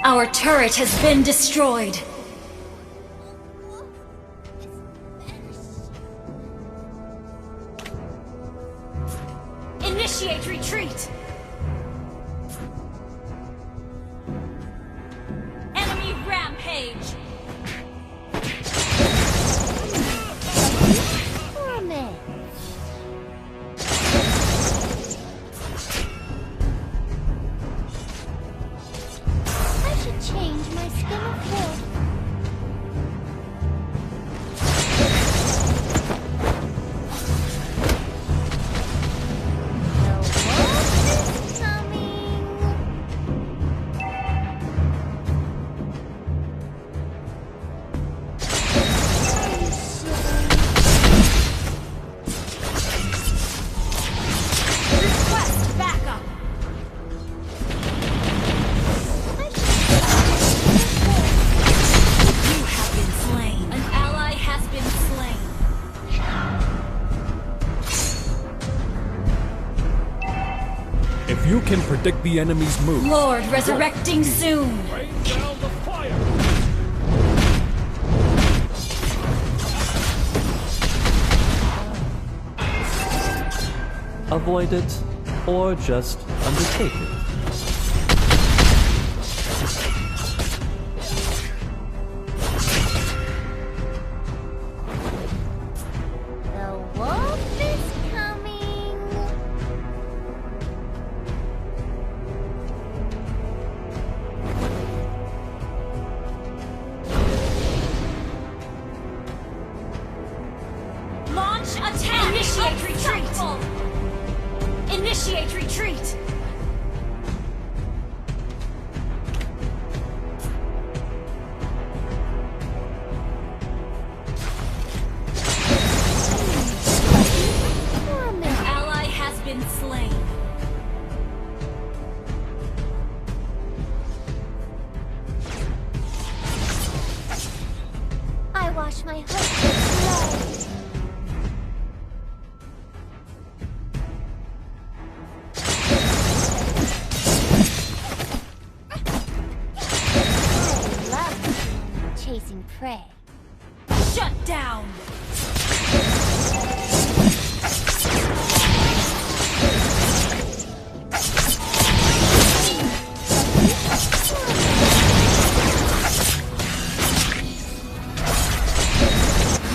Our turret has been destroyed. Initiate retreat! Enemy rampage! Change my skin of wool. If you can predict the enemy's move, Lord resurrecting soon. rain down the fire. Avoid it, or just undertake it. The wolf is coming. Launch attack! Initiate retreat! Initiate retreat! An ally has been slain. I wash my hood with blood. Chasing prey. Shut down!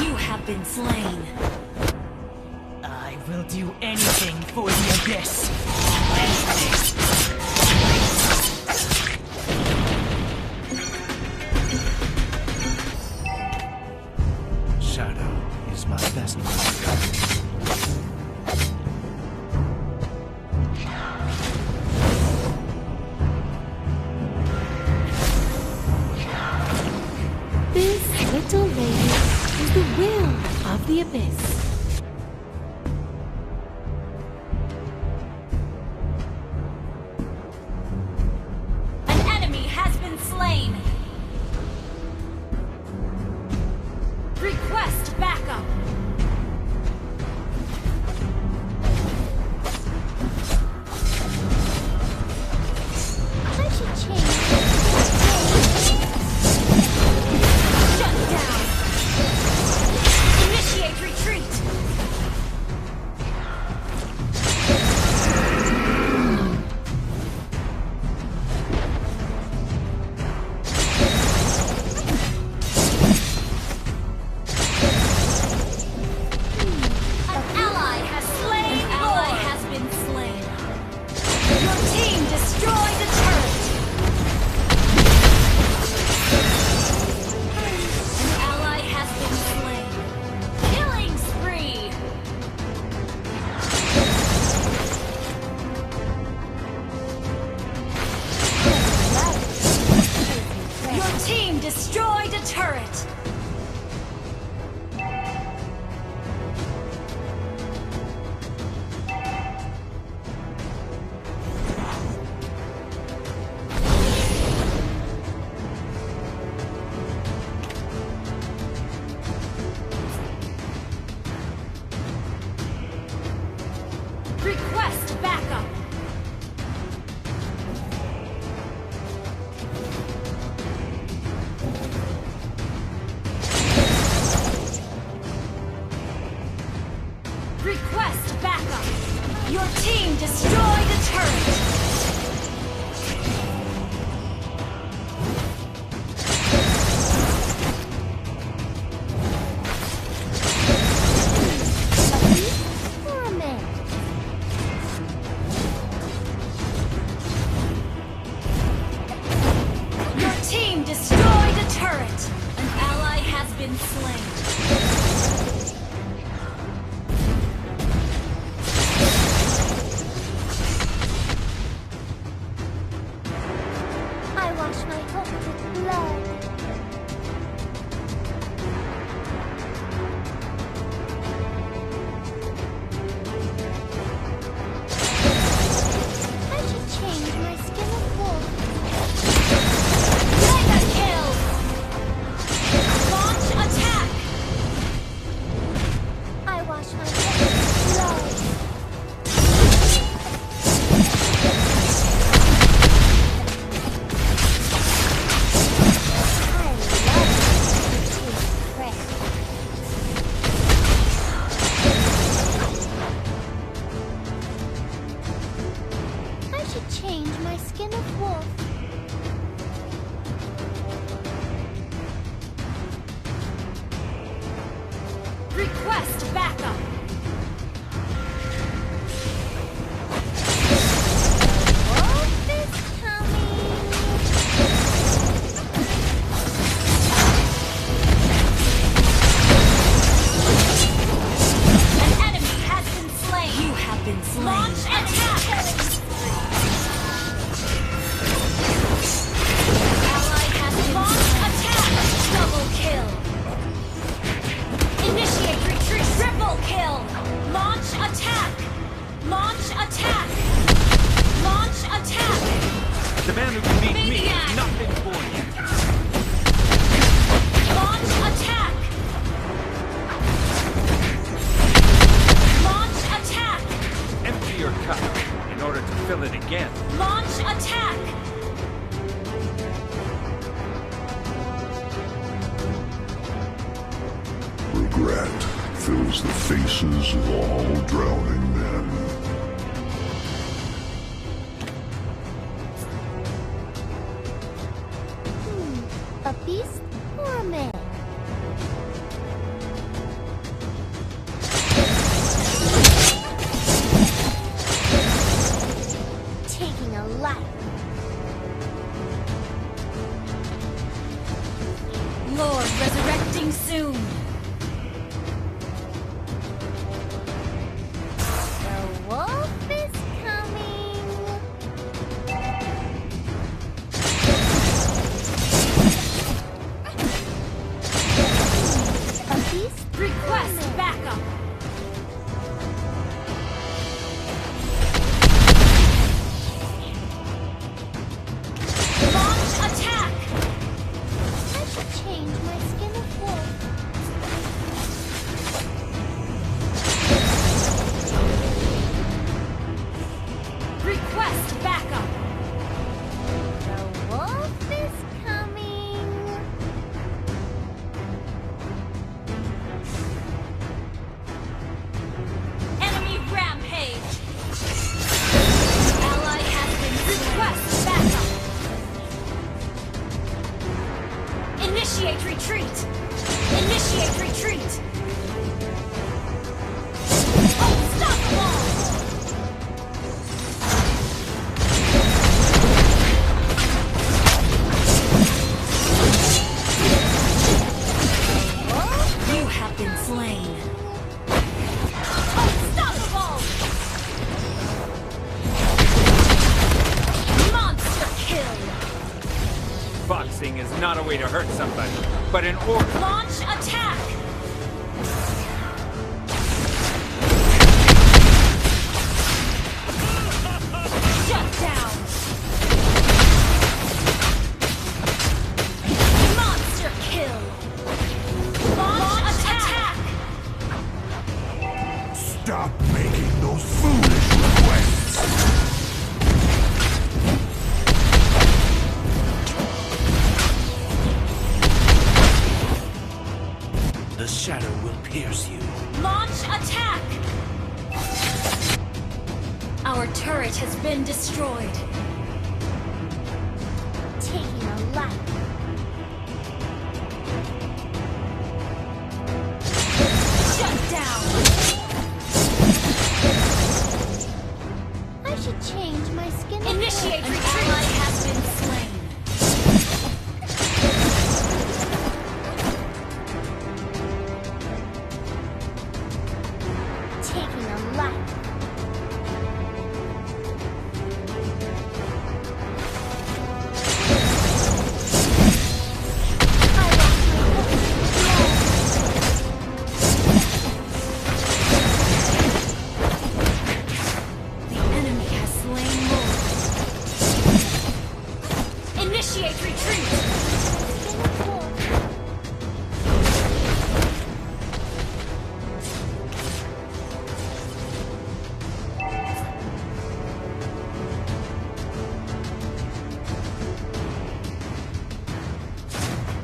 You have been slain. I will do anything for the Abyss. Anything. Shadow is my best friend. This little lady is the will of the Abyss. An enemy has been slain. Request backup. I should change. Shut down. Initiate retreat. An ally has slain. An ally has been slain. Your team destroyed the turret. An ally has been slain. Killing spree. Your team destroyed a turret. Request backup. backup! Your team destroyed a turret! For a man. Your team destroyed a turret! An ally has been slain. I wash my hook with blood. I should change my skin of wolf. Mega kill! Launch attack! I wash my hook with blood. I love to taste fresh. I should change my skin of wolf. Request backup! Wolf is coming. An enemy has been slain! You have been slain! Launch attack! Ally has been launch attack! Double kill! Initiate retreat! Triple kill! Launch attack! Launch attack! Launch attack! The man who can beat me Maniac! is nothing for you. Launch attack! Launch attack! Empty your cup in order to fill it again. Launch attack! Regret fills the faces of all drowning men. A beast or a man? Taking a life. Lord resurrecting soon! The wolf is coming. A beast or a Request man? backup! Launch attack! I should change my skin of wolf. Request backup! The wolf is coming. Enemy rampage! Ally has been request backup! Initiate retreat! Initiate retreat! Unstoppable! You have been slain! Unstoppable! Monster kill! Boxing is not a way to hurt somebody, but an order. Launch attack! Shut down! Monster kill! Launch attack! Stop making those foolish requests! The shadow will pierce you. Launch attack! Our turret has been destroyed. Taking a life. Shut down! I should change my skin. Initiate retreat! An ally has been slain. Taking a life. The enemy has slain more. Initiate retreat!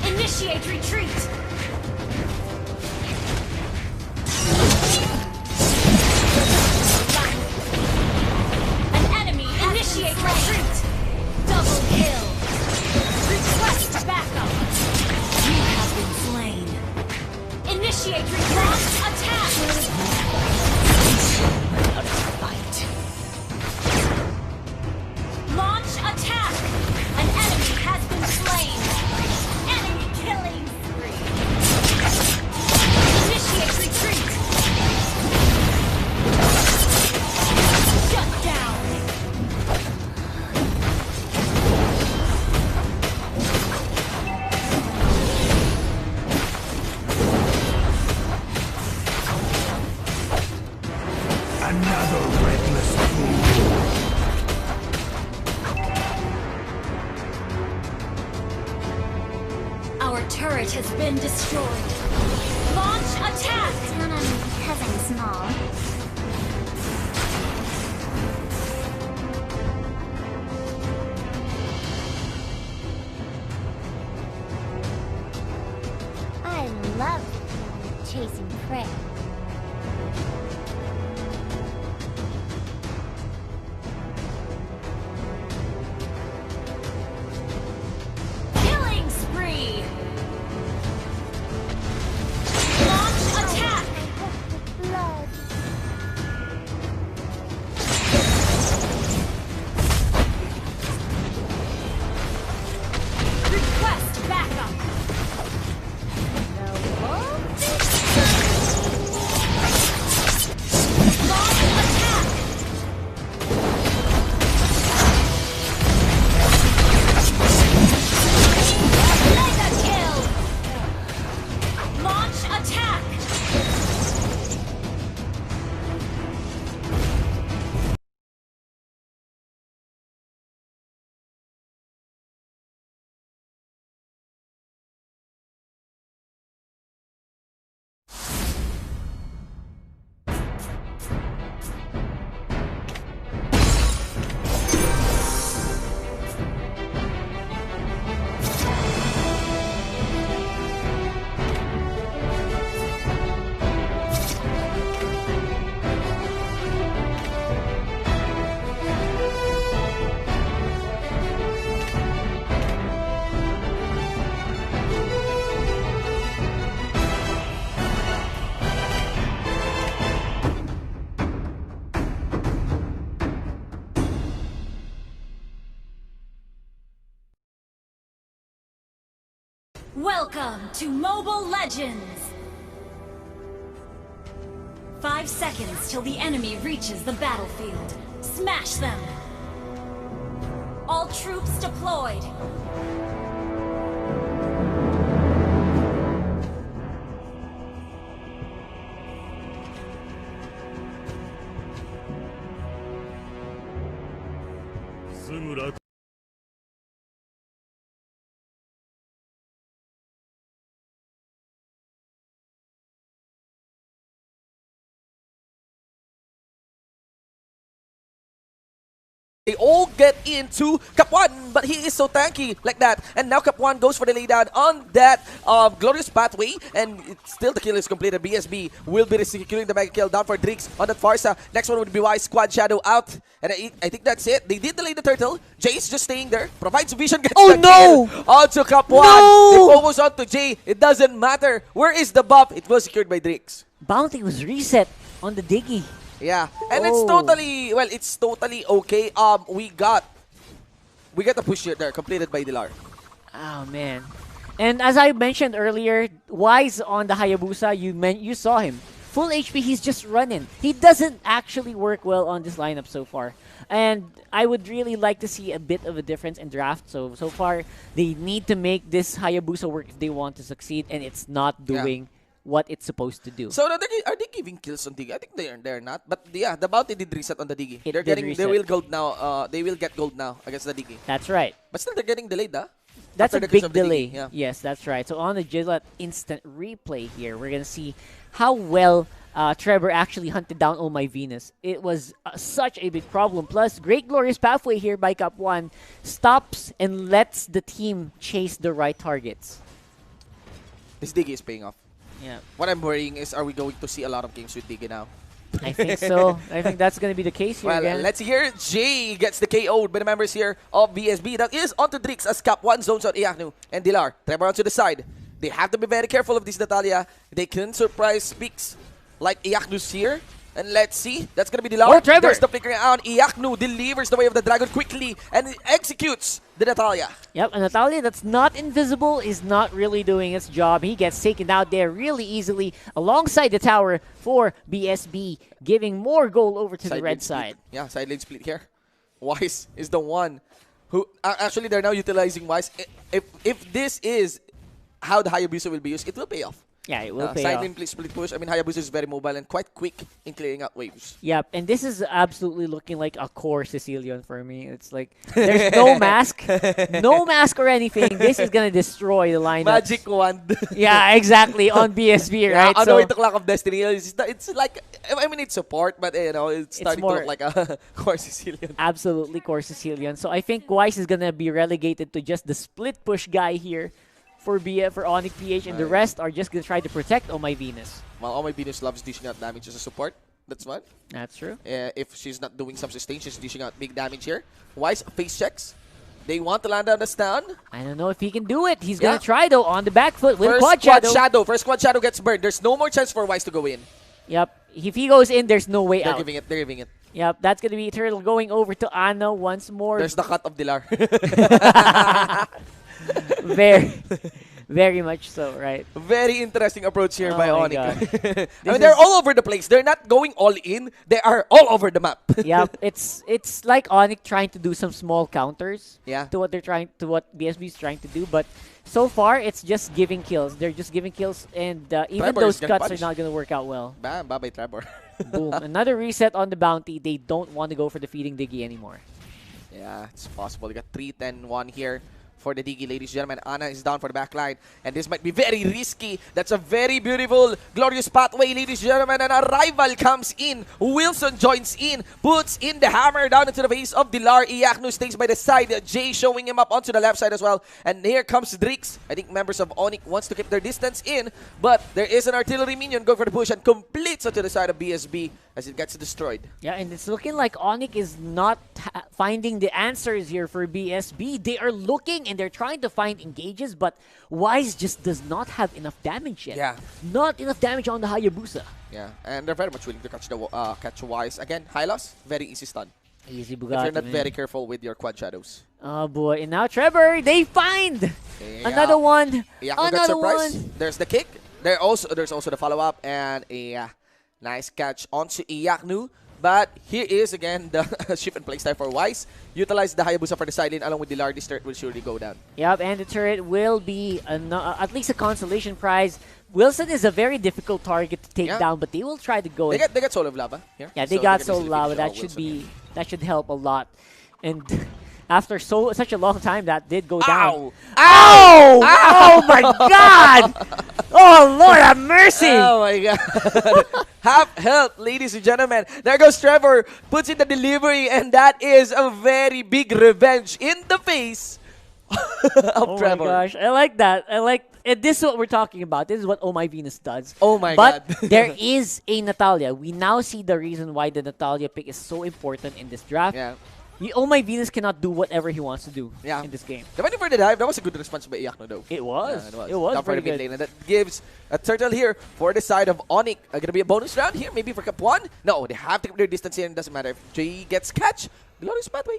Initiate retreat! An enemy initiate retreat! Double kill! Request backup! You have been slain. Initiate retreat! Attack! Launch attack! An enemy has been slain! Enemy killing spree! Initiate retreat! Shut down! Another reckless fool. Our turret has been destroyed. Launch attack! It's not on me because I'm small. I love chasing prey. Killing spree! Launch attack! Blood. Request backup! Launch attack! Mega kill! Launch attack! Welcome to Mobile Legends! 5 seconds till the enemy reaches the battlefield. Smash them! All troops deployed! They all get into Cap1, but he is so tanky like that. And now Cap1 goes for the laydown on that glorious pathway, and it's still the kill is completed. BSB will be securing the mega kill down for Drix on that Farsa. Next one would be Wise, Squad Shadow out. And I think that's it. They did delay the turtle. Jace just staying there, provides vision, gets the kill onto Cap1. They focus onto Jay. It doesn't matter. Where is the buff? It was secured by Drix. Bounty was reset on the Diggy. Yeah, and it's totally, well, it's totally okay. We got the push here there, completed by Dilar. Oh, man. And as I mentioned earlier, Wise on the Hayabusa, you saw him. Full HP, he's just running. He doesn't actually work well on this lineup so far. And I would really like to see a bit of a difference in draft. So far, they need to make this Hayabusa work if they want to succeed, and it's not doing what it's supposed to do. So are they giving kills on Diggy? I think they're not. But yeah, the bounty did reset on the Diggy. They will gold now. They will get gold now against the Diggy. That's right. But still, they're getting delayed, huh? That's After a big delay. Yeah. Yes, that's right. So on the Gillette instant replay here, we're gonna see how well Trevor actually hunted down Oh My Venus. It was such a big problem. Plus, great glorious pathway here by Cap1 stops and lets the team chase the right targets. This Diggy is paying off. Yeah. What I'm worrying is, are we going to see a lot of games with Diggy now? I think so. I think that's going to be the case here again. Let's hear Jay gets the KO'd by the members here of BSB. That is onto Drix as Cap1 zones on Iaknu and Dilar. Trevor onto the side. They have to be very careful of this Natalia. They can surprise picks like Iaknu's here. And let's see. That's going to be Dilar. Oh, Trevor! There's the flickering out. Iaknu delivers the way of the dragon quickly and executes the Natalia. Yep, and Natalia that's not invisible is not really doing its job. He gets taken out there really easily alongside the tower for BSB, giving more goal over to the red side. Yeah, side lane split here. Wise is the one who... actually, they're now utilizing Wise. If this is how the Hayabusa will be used, it will pay off. Yeah, it will pay side off. lane split push. I mean, Hayabusa is very mobile and quite quick in clearing out waves. Yep, and this is absolutely looking like a core Sicilian for me. It's like, there's no mask. No mask or anything. This is going to destroy the lineup. Magic wand. Yeah, exactly, on BSB, right? On the way to Clock of Destiny, it's like, I mean, it's support, but, you know, it's starting to look like a core Sicilian. Absolutely core Sicilian. So I think Wise is going to be relegated to just the split push guy here for Onyx PH, and the rest are just going to try to protect Oh My Venus. Well, Oh My Venus loves dishing out damage as a support. That's fun. That's true. If she's not doing some sustain, she's dishing out big damage here. Wise face checks. They want to land on the stun. I don't know if he can do it. He's going to try, though, on the back foot with First Quad Shadow. First Quad Shadow gets burned. There's no more chance for Wise to go in. Yep. If he goes in, there's no way out. They're giving it. Yep, that's going to be Turtle going over to Ana once more. There's the cut of Dilar. Very much so, right? Very interesting approach here by Onyx. I mean, they're all over the place. They're not going all in. They are all over the map. Yep, it's like Onyx trying to do some small counters to what BSB is trying to do, but so far it's just giving kills. They're just giving kills, and even those cuts are not going to work out well. Bam, bye-bye Trevor. Boom. Another reset on the bounty. They don't want to go for the feeding Diggy anymore. Yeah, it's possible. They got 3-10-1 here for the Diggy, ladies and gentlemen. Ana is down for the back line, and this might be very risky. That's a very beautiful, glorious pathway, ladies and gentlemen, and a rival comes in. Wilson joins in, puts in the hammer down into the face of Dilar. Iaknu stays by the side. Jay showing him up onto the left side as well, and here comes Drix. I think members of Onyx wants to keep their distance in, but there is an artillery minion going for the push and completes onto the side of BSB as it gets destroyed. Yeah, and it's looking like Onyx is not finding the answers here for BSB. They are looking and they're trying to find engages, but Wise just does not have enough damage yet. Yeah. Not enough damage on the Hayabusa. Yeah, and they're very much willing to catch Wise. Again, high loss, very easy stun. Easy Bugatti, if you're not very careful with your Quad Shadows. Oh boy, and now Trevor, they find another one. Another one. There's the kick. There's also the follow-up and a nice catch onto Iaknu. But here is again the shift and play style for Wise. Utilize the Hayabusa for the side lane along with Dilar. This turret will surely go down. Yep, and the turret will be at least a consolation prize. Wilson is a very difficult target to take down, but they will try to go. They get Soul of Lava here. Yeah, they got Soul of Lava. That should help a lot. And after such a long time, that did go down. Ow! Oh my God! Oh Lord have mercy! Oh my God! Half health, ladies and gentlemen. There goes Trevor, puts in the delivery, and that is a very big revenge in the face of Trevor. Oh my gosh, I like that. I like this is what we're talking about. This is what Oh My Venus does. Oh my but god. there is a Natalia. We now see the reason why the Natalia pick is so important in this draft. Yeah. Oh My Venus cannot do whatever he wants to do in this game. Depending for the dive, that was a good response by Iakno though. It was. Yeah, It was Down for pretty the mid good. lane, and that gives a turtle here for the side of Onyx. Gonna be a bonus round here, maybe for Cup 1. No, they have to keep their distance here, and it doesn't matter if Jay gets catch. Glorious pathway.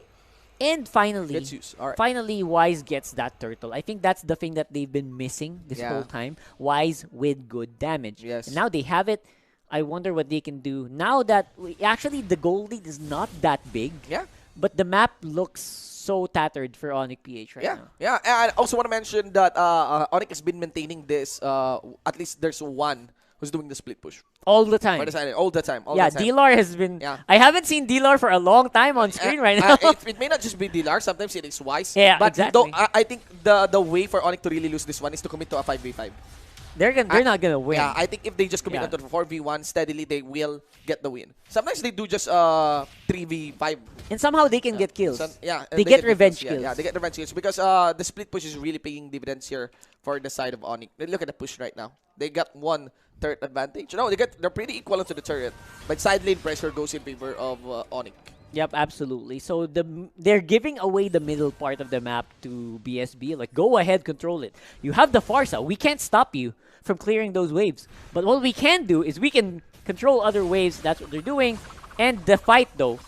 And finally, Gets used. All right. finally, Wise gets that turtle. I think that's the thing that they've been missing this whole time. Wise with good damage. Yes. And now they have it. I wonder what they can do now that actually the gold lead is not that big. Yeah. But the map looks so tattered for Onyx PH right now. Yeah, and I also want to mention that Onyx has been maintaining this. At least there's one who's doing the split push. All the time. All the time. All the time. Yeah, D-Lar has been... Yeah. I haven't seen D-Lar for a long time on screen right now. It may not just be D-Lar. Sometimes it is Wise. Yeah, but exactly. I think the way for Onyx to really lose this one is to commit to a 5v5. They're not gonna win. Yeah, I think if they just commit Yeah. onto the 4v1 steadily, they will get the win. Sometimes they do just 3v5. And somehow they can get kills. Yeah, They get revenge kills. Yeah, they get revenge kills because the split push is really paying dividends here for the side of Onyx. Look at the push right now. They got one third advantage. No, they're pretty equal to the turret, but side lane pressure goes in favor of Onyx. Yep, absolutely. So they're giving away the middle part of the map to BSB. Like, go ahead, control it. You have the Farsa. We can't stop you from clearing those waves. But what we can do is we can control other waves. That's what they're doing. And the fight, though,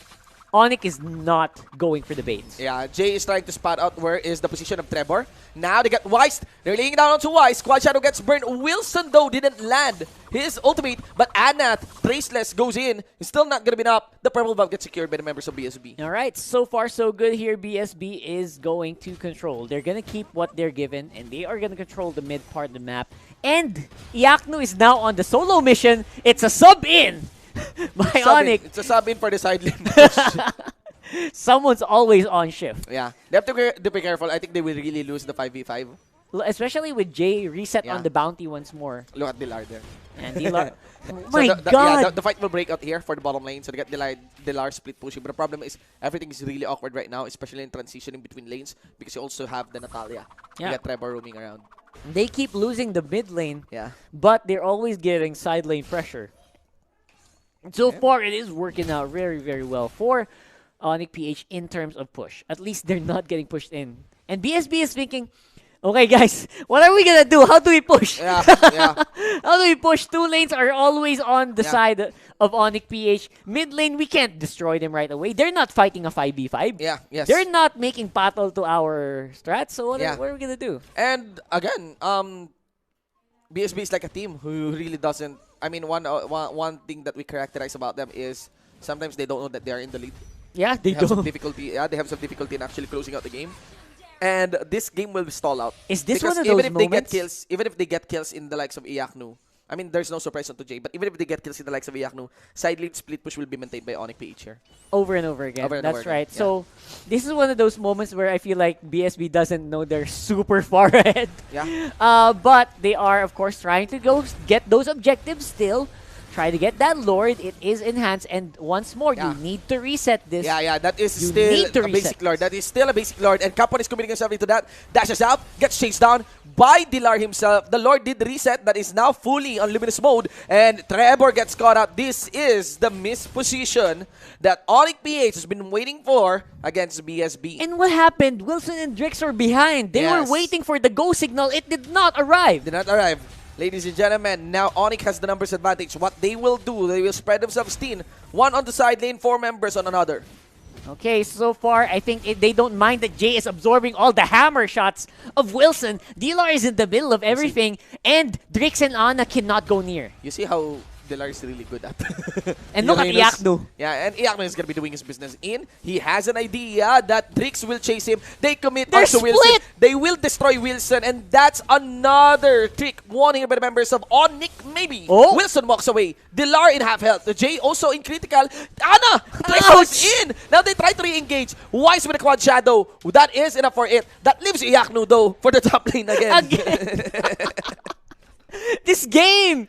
Onyx is not going for the baits. Yeah, Jay is trying to spot out where is the position of Trevor. Now they get Wise. They're laying down onto Wise. Quad Shadow gets burned. Wilson, though, didn't land his ultimate. But Anath, Traceless, goes in. It's still not going to be enough. The purple buff gets secured by the members of BSB. All right, so far so good here. BSB is going to control. They're going to keep what they're given, and they are going to control the mid part of the map. And Iaknu is now on the solo mission. It's a sub-in by Onyx. It's a sub-in for the side lane. Someone's always on shift. Yeah, they have to be careful. I think they will really lose the 5v5. Especially with Jay reset Yeah. on the bounty once more. Look at Dilar there. And Dilar. Oh So my yeah, god! the fight will break out here for the bottom lane. So they get Dilar split pushing. But the problem is everything is really awkward right now, especially in transitioning between lanes because you also have the Natalia. Yeah. You got Trevor roaming around. They keep losing the mid lane, Yeah. but they're always getting side lane pressure. So far, it is working out very, very well for Onyx PH in terms of push. At least they're not getting pushed in. And BSB is thinking, okay, guys, what are we going to do? How do we push? Yeah, yeah. How do we push? Two lanes are always on the Yeah. side of Onyx PH. Mid lane, we can't destroy them right away. They're not fighting a 5v5. Yeah, yes. They're not making battle to our strat. So what Yeah. are we going to do? And again, BSB is like a team who really doesn't. I mean, one thing that we characterize about them is sometimes they don't know that they are in the lead. Yeah, They they have some don't. difficulty. Yeah, they have some difficulty in actually closing out the game. And this game will stall out. Is this because one of even those if they get moments? kills, even if they get kills in the likes of Iaknu, I mean, there's no surprise onto Jay, but even if they get kills in the likes of Iaknu, side lane split push will be maintained by Onyx PH here. Over and over again. Over and That's over right. again, So this is one of those moments where I feel like BSB doesn't know they're super far ahead. Yeah. But they are, of course, trying to go get those objectives still. Try to get that Lord. It is enhanced. And once more, Yeah. you need to reset this. Yeah, that is You still need to a basic reset lord. That is still a basic lord. And Capone is committing himself into that. Dashes out, gets chased down by Dilar himself. The Lord did reset. That is now fully on luminous mode. And Trevor gets caught up. This is the missed position that Onyx PH has been waiting for against BSB. And what happened? Wilson and Drix were behind. They were Yes. waiting for the go signal. It did not arrive. Did not arrive. Ladies and gentlemen, now Onyx has the numbers advantage. What they will do, they will spread themselves thin. One on the side lane, 4 members on another. Okay, so far, I think they don't mind that Jay is absorbing all the hammer shots of Wilson. Dilar is in the middle of everything, and Drix and Ana cannot go near. You see how Dilar is really good at. And look at Uranus. Iaknu. Yeah, and Iaknu is going to be doing his business in. He has an idea that Drix will chase him. They commit They're onto Wilson. split! They will destroy Wilson, and that's another trick warning by the members of Onyx, maybe. Oh. Wilson walks away. Dilar in half health. Jay also in critical. Ana! Drix was in! Now they try to re-engage. Wise with a quad shadow. That is enough for it. That leaves Iaknu, though, for the top lane again. This game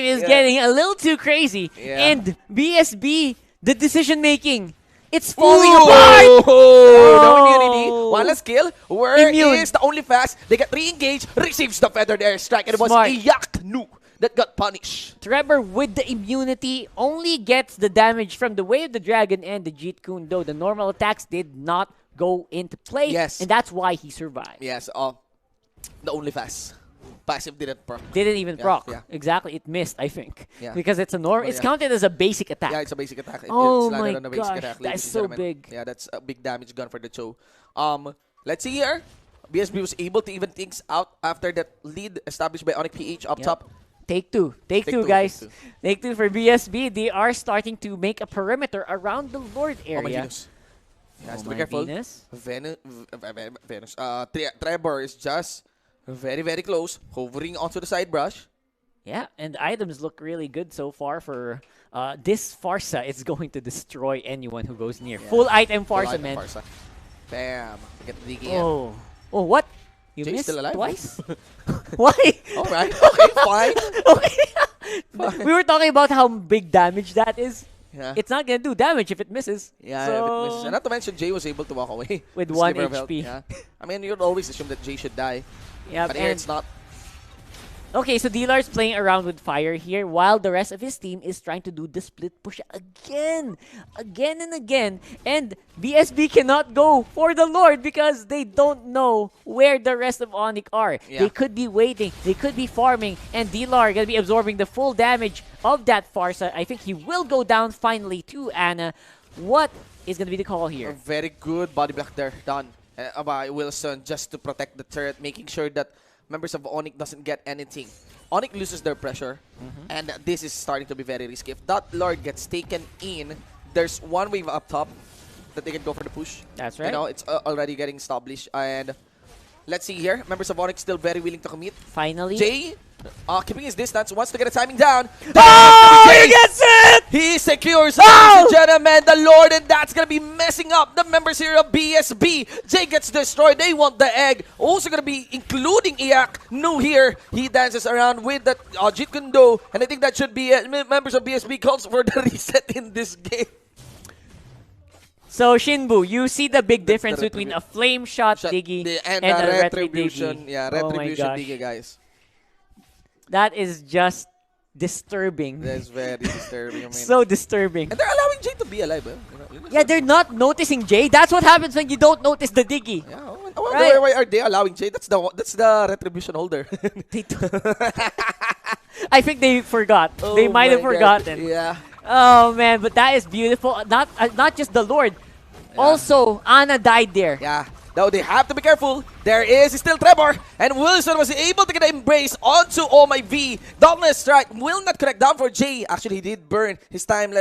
is getting a little too crazy. Yeah. And BSB, the decision making, it's falling apart. No immunity. One last kill. Where Immune. is the only fast? They get re-engaged, receives the feathered airstrike, and it was Smart. Iyaknu that got punished. Trevor with the immunity only gets the damage from the Way of the Dragon and the Jeet Kune Do. The normal attacks did not go into play. Yes. And that's why he survived. Yes, the only fast. Passive didn't proc. Didn't even Yeah, proc. yeah. Exactly. It missed, I think. Yeah. Because it's a normal. It's yeah. counted as a basic attack. Yeah, it's a basic attack. Oh It's landed my on a basic gosh, attack, that's ladies and so gentlemen. big. Yeah, that's a big damage gun for the Cho. Let's see here. BSB was able to even things out after that lead established by Onyx PH up Yep. top. Take two. Take two, two, guys. take Take two for BSB. They are starting to make a perimeter around the Lord Oh my area. Venus. Yeah, has Oh to be my careful. Venus. Venus. Trevor is just very, very close, hovering onto the side brush. Yeah, and items look really good so far for this Farsa. It's going to destroy anyone who goes near. Yeah. Full item Full Farsa, item man. Farsa. Bam. Get the digging in. Oh. Oh, what? You Jay's missed still alive? twice? Why? Alright, okay, fine. Okay. We were talking about how big damage that is. Yeah. It's not going to do damage if it misses. Yeah, so, if it misses. And not to mention, Jay was able to walk away. With Sliver 1 of health, HP. Yeah. I mean, you'd always assume that Jay should die. yeah, But here it's not. Okay, so Dilar's playing around with fire here while the rest of his team is trying to do the split push again. Again and again. And BSB cannot go for the Lord because they don't know where the rest of Onyx are. Yeah. They could be waiting, they could be farming, and Dilar gonna be absorbing the full damage of that Farsa. I think he will go down finally to Ana. What is gonna be the call A here? very good body block there done by Wilson just to protect the turret, making sure that members of Onyx doesn't get anything. Onyx loses their pressure, and this is starting to be very risky. If that Lord gets taken in, there's one wave up top that they can go for the push. That's You right. know, it's already getting established. And let's see here. Members of Onyx still very willing to commit. Finally. Jay, keeping his distance, wants to get a timing down. Oh, Jay he gets it! He secures, ladies and gentlemen, the Lord, and that's going to be messing up the members here of BSB. Jay gets destroyed. They want the egg. Also going to be including Iyaknu here. He dances around with that Jeet Kune Do, and I think that should be it. Members of BSB calls for the reset in this game. So Shinbu, you see the big That's difference the between a flame shot Diggy and a a retri retribution. Diggy. Yeah, Oh my retribution gosh. Diggy, guys. That is just disturbing. That's very disturbing. I mean. So disturbing. And they're allowing Jay to be alive. You know, Yeah, they're not noticing Jay. That's what happens when you don't notice the Diggy. Yeah, I wonder Right. why are they allowing Jay? That's the retribution holder. They I think they forgot. They Oh might have my God. forgotten. Yeah. Oh man, but that is beautiful. Not just the Lord. Also, Ana died there. Yeah. Now they have to be careful. There is still Trevor, and Wilson was able to get an embrace onto Oh My V. Darkness Strike will not connect down for Jay. Actually, he did burn his time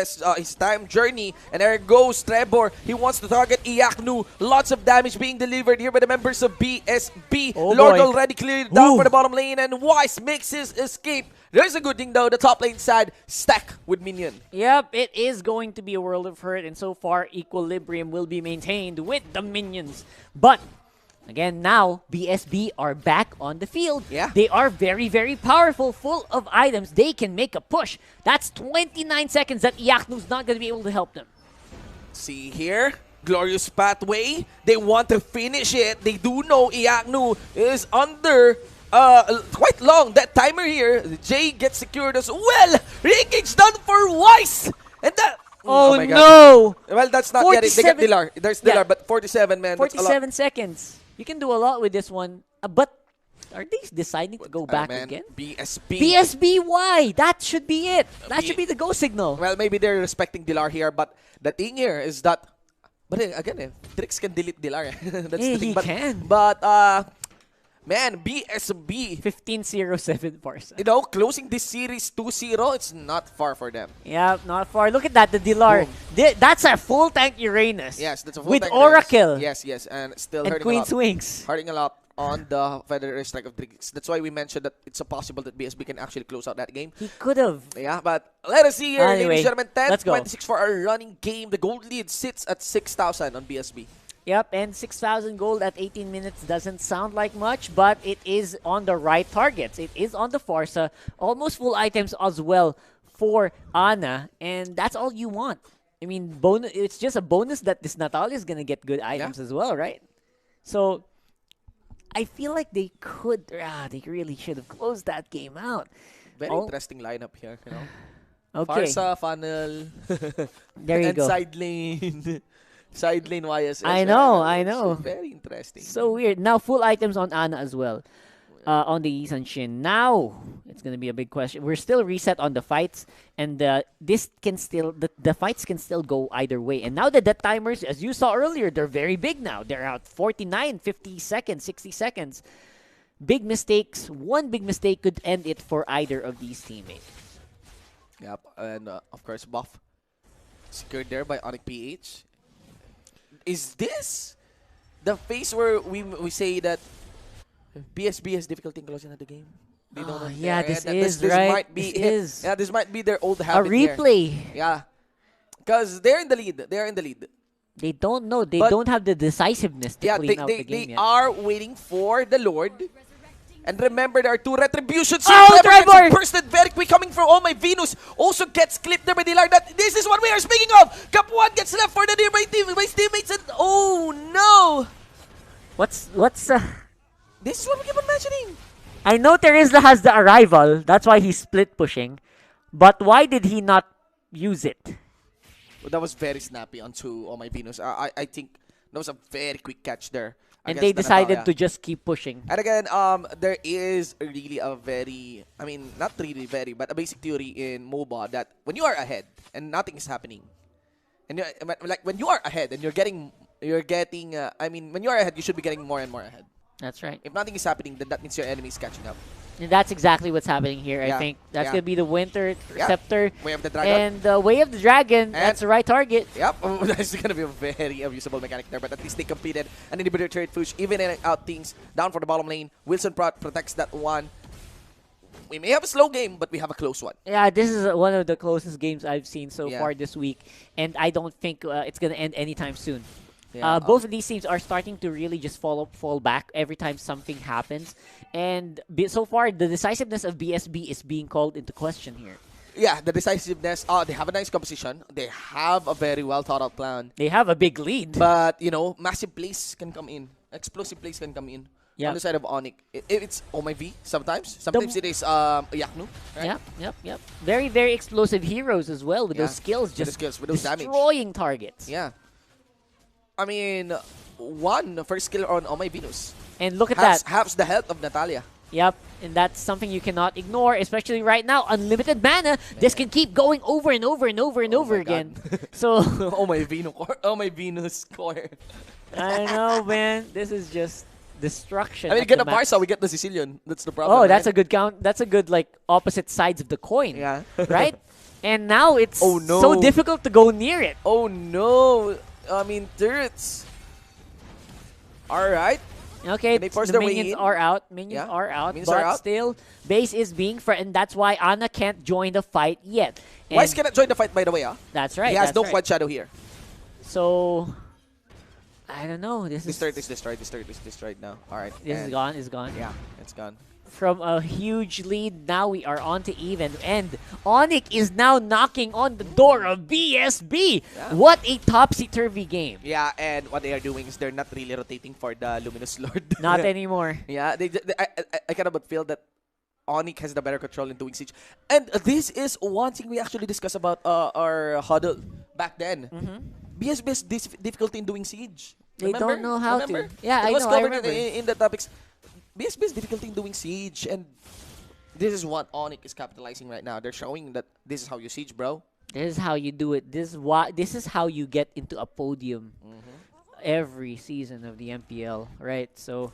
journey, and there goes Trevor. He wants to target Iyaknu. Lots of damage being delivered here by the members of BSB. Oh Lord boy. already cleared down Ooh. for the bottom lane, and Wise makes his escape. There's a good thing though, the top lane side stack with Minion. Yep, it is going to be a world of hurt, and so far, equilibrium will be maintained with the minions. But, again, now, BSB are back on the field. Yeah. They are very, very powerful, full of items. They can make a push. That's 29 seconds that Iyaknu's not going to be able to help them. See here, glorious pathway. They want to finish it. They do know Iyaknu is under quite long. That timer here, Jay gets secured as well. Re-engage done for Wise. And that... Oh, my God. no! Well, that's not yet it. They get 47. Dilar. There's Dilar, Yeah. but 47, man. That's a lot. 47 seconds. You can do a lot with this one. But are they deciding to go back man, again? BSB. BSB, why? That should be it. That should be the go signal. Well, maybe they're respecting Dilar here, but the thing here is that... But again, Trix can delete Dilar. That's Yeah, the thing. he can. But, man, BSB... 15-0-7 Farsa. You know, closing this series 2-0, it's not far for them. Yeah, not far. Look at that, the Dilar. That's a full tank Uranus. Yes, that's a full with tank Oracle. Yes, and still And hurting Queen's a lot. Wings. Hurting a lot on the Feather Strike of Trix. That's why we mentioned that it's a possible that BSB can actually close out that game. He could have. Yeah, but let us see here, Anyway, ladies and gentlemen. let's go. 10-26 for our running game. The gold lead sits at 6,000 on BSB. Yep, and 6,000 gold at 18 minutes doesn't sound like much, but it is on the right targets. It is on the Farsa. Almost full items as well for Ana, and that's all you want. I mean, bonus. It's just a bonus that this Natalia is going to get good items as well, right? So, I feel like they could... they really should have closed that game out. Very interesting lineup here, you know. Okay. Farsa, Funnel, there you and go. side lane. Side lane YSS. I know. Very interesting. So weird. Now, full items on Ana as well. On the Yi Sun-shin. Now, it's going to be a big question. We're still reset on the fights, and this can still the fights can still go either way. And now that the timers, as you saw earlier, they're very big now. They're out 49, 50 seconds, 60 seconds. Big mistakes. One big mistake could end it for either of these teammates. Yep, and of course, buff secured there by Onyx PH. Is this the phase where we say that BSB has difficulty in closing out the game? They don't know. Yeah, this might be this is. Yeah, this might be their old A habit. replay. Here. Yeah, because they're in the lead. They are in the lead. They don't know. They But- don't have the decisiveness to clean out the game they yet. are waiting for the Lord. And remember, there are two retributions. Oh, Trevor! Bursted very quick coming from Oh My Venus. Also gets clipped there by Dilar. This is what we are speaking of. Cup 1 gets left for the nearby team. My teammates and oh no! What's This is what we keep on mentioning. I know Terizla has the arrival. That's why he's split pushing. But why did he not use it? Well, that was very snappy onto Oh My Venus. I think that was a very quick catch there. And they against decided Natalia. to just keep pushing. And again, there is really a very, I mean, not really very, but a basic theory in MOBA that when you are ahead and nothing is happening, and like when you are ahead and you're getting, I mean, when you are ahead, you should be getting more and more ahead. That's right. If nothing is happening, then that means your enemy is catching up. And that's exactly what's happening here, I Yeah, think. That's yeah. going to be the Winter Yeah. Scepter. Way of the Dragon. And the Way of the Dragon, that's the right target. Yep, that's going to be a very abusable mechanic there, but at least they competed. An inhibitor trade push, even out things down for the bottom lane. Wilson protects that one. We may have a slow game, but we have a close one. Yeah, this is one of the closest games I've seen so Yeah. far this week. And I don't think it's going to end anytime soon. Yeah, Both of these teams are starting to really just fall back every time something happens. And so far, the decisiveness of BSB is being called into question here. Yeah, the decisiveness. They have a nice composition. They have a very well thought out plan. They have a big lead. But, you know, massive plays can come in. Explosive plays can come in. Yep. On the side of Onyx. It's Oh My V sometimes. Sometimes it is Yaknu. Right? Yep. Very, very explosive heroes as well with Yeah, those skills. with the Just skills, with those damage. destroying targets. Yeah. I mean, first skill on Oh My Venus. And look at that. Halves the health of Natalia. Yep, and that's something you cannot ignore, especially right now. Unlimited mana. This can keep going over and over and over and over again. So, Oh My Venus core. Oh My Venus core. I know, man. This is just destruction. I mean, at get the the max. Barca, we get the Sicilian. That's the problem. Oh, that's right? a good count. That's a good, like, opposite sides of the coin. Yeah. Right? And now it's Oh, no. so difficult to go near it. Oh no! I mean, turrets. Alright. Okay, They force the their way minions in. are out. Minions Yeah, are out. minions but are out. still, base is being threatened. That's why Ana can't join the fight yet. And Wise cannot join the fight, by the way. that's right. He has that's no right. Quad Shadow here. So, I don't know. This This is destroyed now. Alright. This is gone. Is gone. Yeah, it's gone. From a huge lead, now we are on to even. And Onyx is now knocking on the door of BSB. Yeah. What a topsy-turvy game. Yeah, and what they are doing is they're not really rotating for the Luminous Lord. Not anymore. Yeah, I kind of but feel that Onyx has the better control in doing siege. And this is one thing we actually discussed about our huddle back then. BSB has difficulty in doing siege. They don't know how to. Remember? Yeah, it was I know. I covered remember. in the topics. BSB has difficulty in doing siege, and this is what Onyx is capitalizing right now. They're showing that this is how you siege, bro. This is how you do it. This is how you get into a podium every season of the MPL, right? So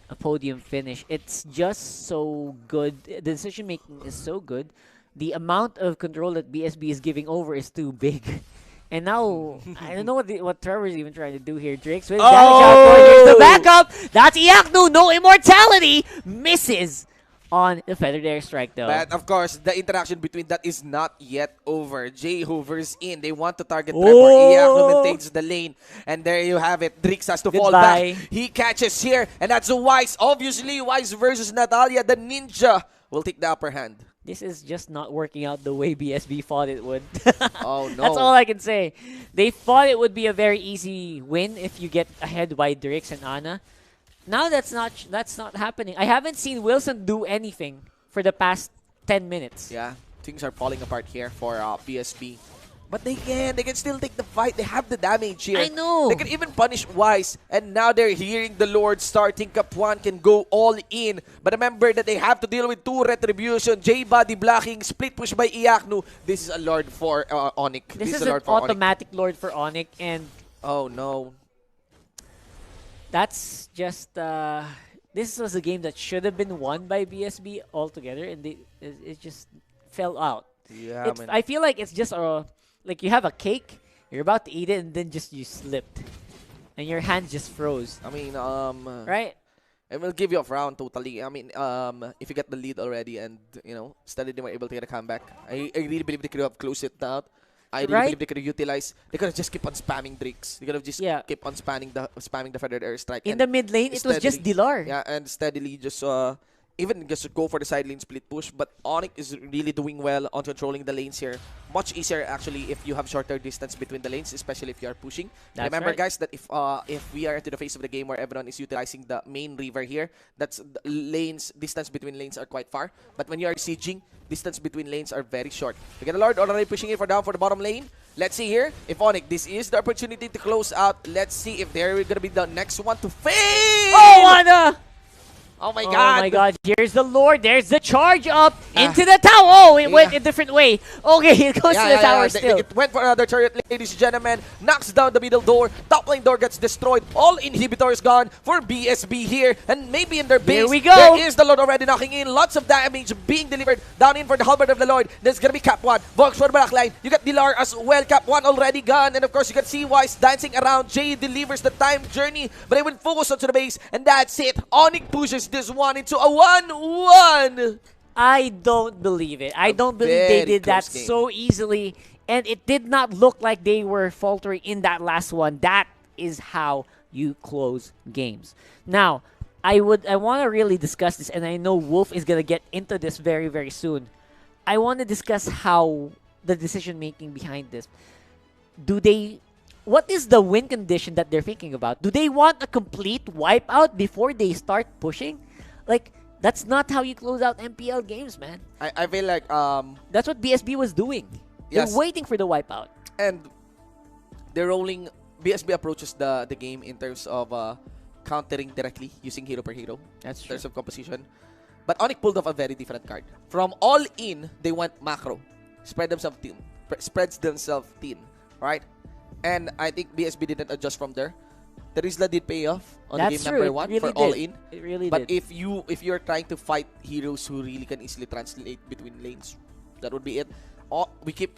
a podium finish. It's just so good. The decision making is so good. The amount of control that BSB is giving over is too big. And now, I don't know what Trevor's even trying to do here. Drake's with damage output. Here's the backup. That's Iaknu. No immortality. Misses. on the Feathered Airstrike, though. But of course, the interaction between that is not yet over. Jay hovers in. They want to target Trevor. Iyak maintains the lane. And there you have it. Drix has to fall back. He catches here. And that's a Wise. Obviously, Wise versus Natalia. The ninja will take the upper hand. This is just not working out the way BSB thought it would. Oh, no. That's all I can say. They thought it would be a very easy win if you get ahead by Drix and Ana. Now that's not happening. I haven't seen Wilson do anything for the past 10 minutes. Yeah, things are falling apart here for BSB. But they can still take the fight. They have the damage here. I know. They can even punish Wise. And now they're hearing the Lord starting. Cap1 can go all in. But remember that they have to deal with 2 retribution. J-Body blocking, split push by Iaknu. This is a Lord for Onyx. This is an automatic Lord for Onyx. And oh no. That's just this was a game that should have been won by BSB altogether, and it just fell out. Yeah, I feel like it's just like you have a cake, you're about to eat it, and then just you slipped, and your hands just froze. I mean, right? It will give you a round totally. I mean, if you get the lead already, and steadily they were able to get a comeback. I really believe they could have closed it out. I really believe they could have utilized. They could have just keep on spamming Drix. They could have just keep on spamming the Feathered Airstrike. In the mid lane, it was just Dilar. Yeah, and steadily just even just go for the side lane split push. But Onyx is really doing well on controlling the lanes here. Much easier actually if you have shorter distance between the lanes, especially if you are pushing. Remember, guys, that if we are into the phase of the game where everyone is utilizing the main river here, that's the lanes distance between lanes are quite far. But when you are sieging, distance between lanes are very short. We get a Lord already pushing it down for the bottom lane. Let's see here if Onyx, this is the opportunity to close out. Let's see if they're gonna be the next one to fail. Oh, Ana! Oh my god. Oh my god. Here's the Lord. There's the charge up into the tower. Oh, it went a different way. Okay, it goes to the tower still. It went for another turret, ladies and gentlemen. Knocks down the middle door. Top lane door gets destroyed. All inhibitors gone for BSB here. And maybe in their base, here we go. There is the Lord already knocking in. Lots of damage being delivered down in for the Halberd of the Lord. There's gonna be Cap1. Vox for the backline. You got Dilar as well. Cap1 already gone. And of course, you got C-Wise dancing around. Jay delivers the time journey. But they will focus onto the base. And that's it. Onyx pushes this one into a 1-1. I don't believe it. I don't believe they did that so easily. And it did not look like they were faltering in that last one. That is how you close games. Now, I want to really discuss this, and I know Wolf is going to get into this very, very soon. I want to discuss how the decision-making behind this. What is the win condition that they're thinking about? Do they want a complete wipeout before they start pushing? Like, that's not how you close out MPL games, man. I feel like that's what BSB was doing. They're waiting for the wipeout. And they're rolling. BSB approaches the game in terms of countering directly using hero per hero. That's true. In terms of composition. But Onyx pulled off a very different card. From all in, they went macro. Spreads themselves thin. Right? And I think BSB didn't adjust from there. Terizla did pay off on the game number 1 really for did. all in. It really but did. if you're trying to fight heroes who really can easily translate between lanes, that would be it.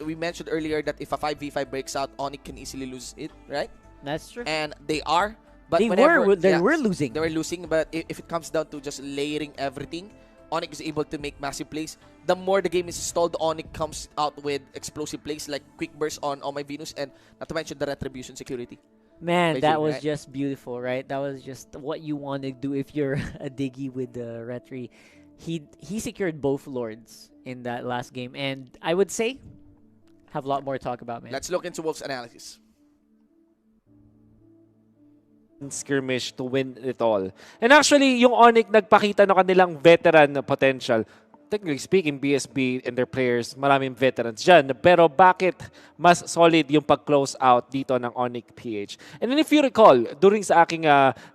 We mentioned earlier that if a 5v5 breaks out, Onyx can easily lose it, right? That's true. And they are. But they were losing. They were losing, but if it comes down to just layering everything, Onyx is able to make massive plays. The more the game is stalled, Onyx comes out with explosive plays like quick burst on My Venus, and not to mention the retribution security. Man, that was just beautiful, right? That was just what you want to do if you're a Diggy with the Retri. He secured both Lords in that last game, and I would say have a lot more to talk about, man. Let's look into Wolf's analysis. Skirmish to win it all. And actually, yung Onyx nagpakita ng kanilang veteran potential. Technically speaking, BSB and their players, maraming veterans dyan. Pero bakit mas solid yung pag-close out dito ng Onyx PH? And then if you recall, during sa aking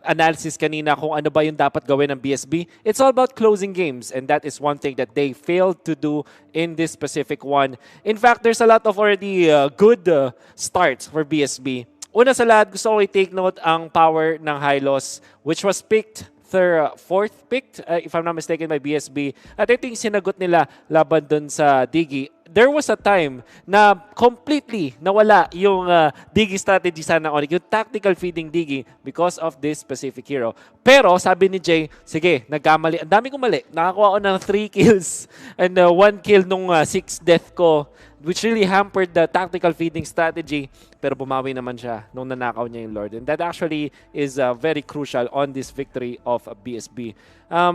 analysis kanina kung ano ba yung dapat gawin ng BSB, it's all about closing games. And that is one thing that they failed to do in this specific one. In fact, there's a lot of already good starts for BSB. Una sa lahat, gusto ko i-take note ang power ng Hylos, which was picked fourth picked, if I'm not mistaken, by BSB. At ito yung sinagot nila laban dun sa Diggy. there was a time na completely nawala yung Digi strategy sana ng Onyx, yung tactical feeding Digi because of this specific hero. Pero sabi ni Jay, sige, nagkamali. Ang dami kong mali. Nakakuha ko ng 3 kills and 1 kill nung 6 death ko, which really hampered the tactical feeding strategy. Pero bumawi naman siya nung nanakaw niya yung Lord. And that actually is very crucial on this victory of BSB.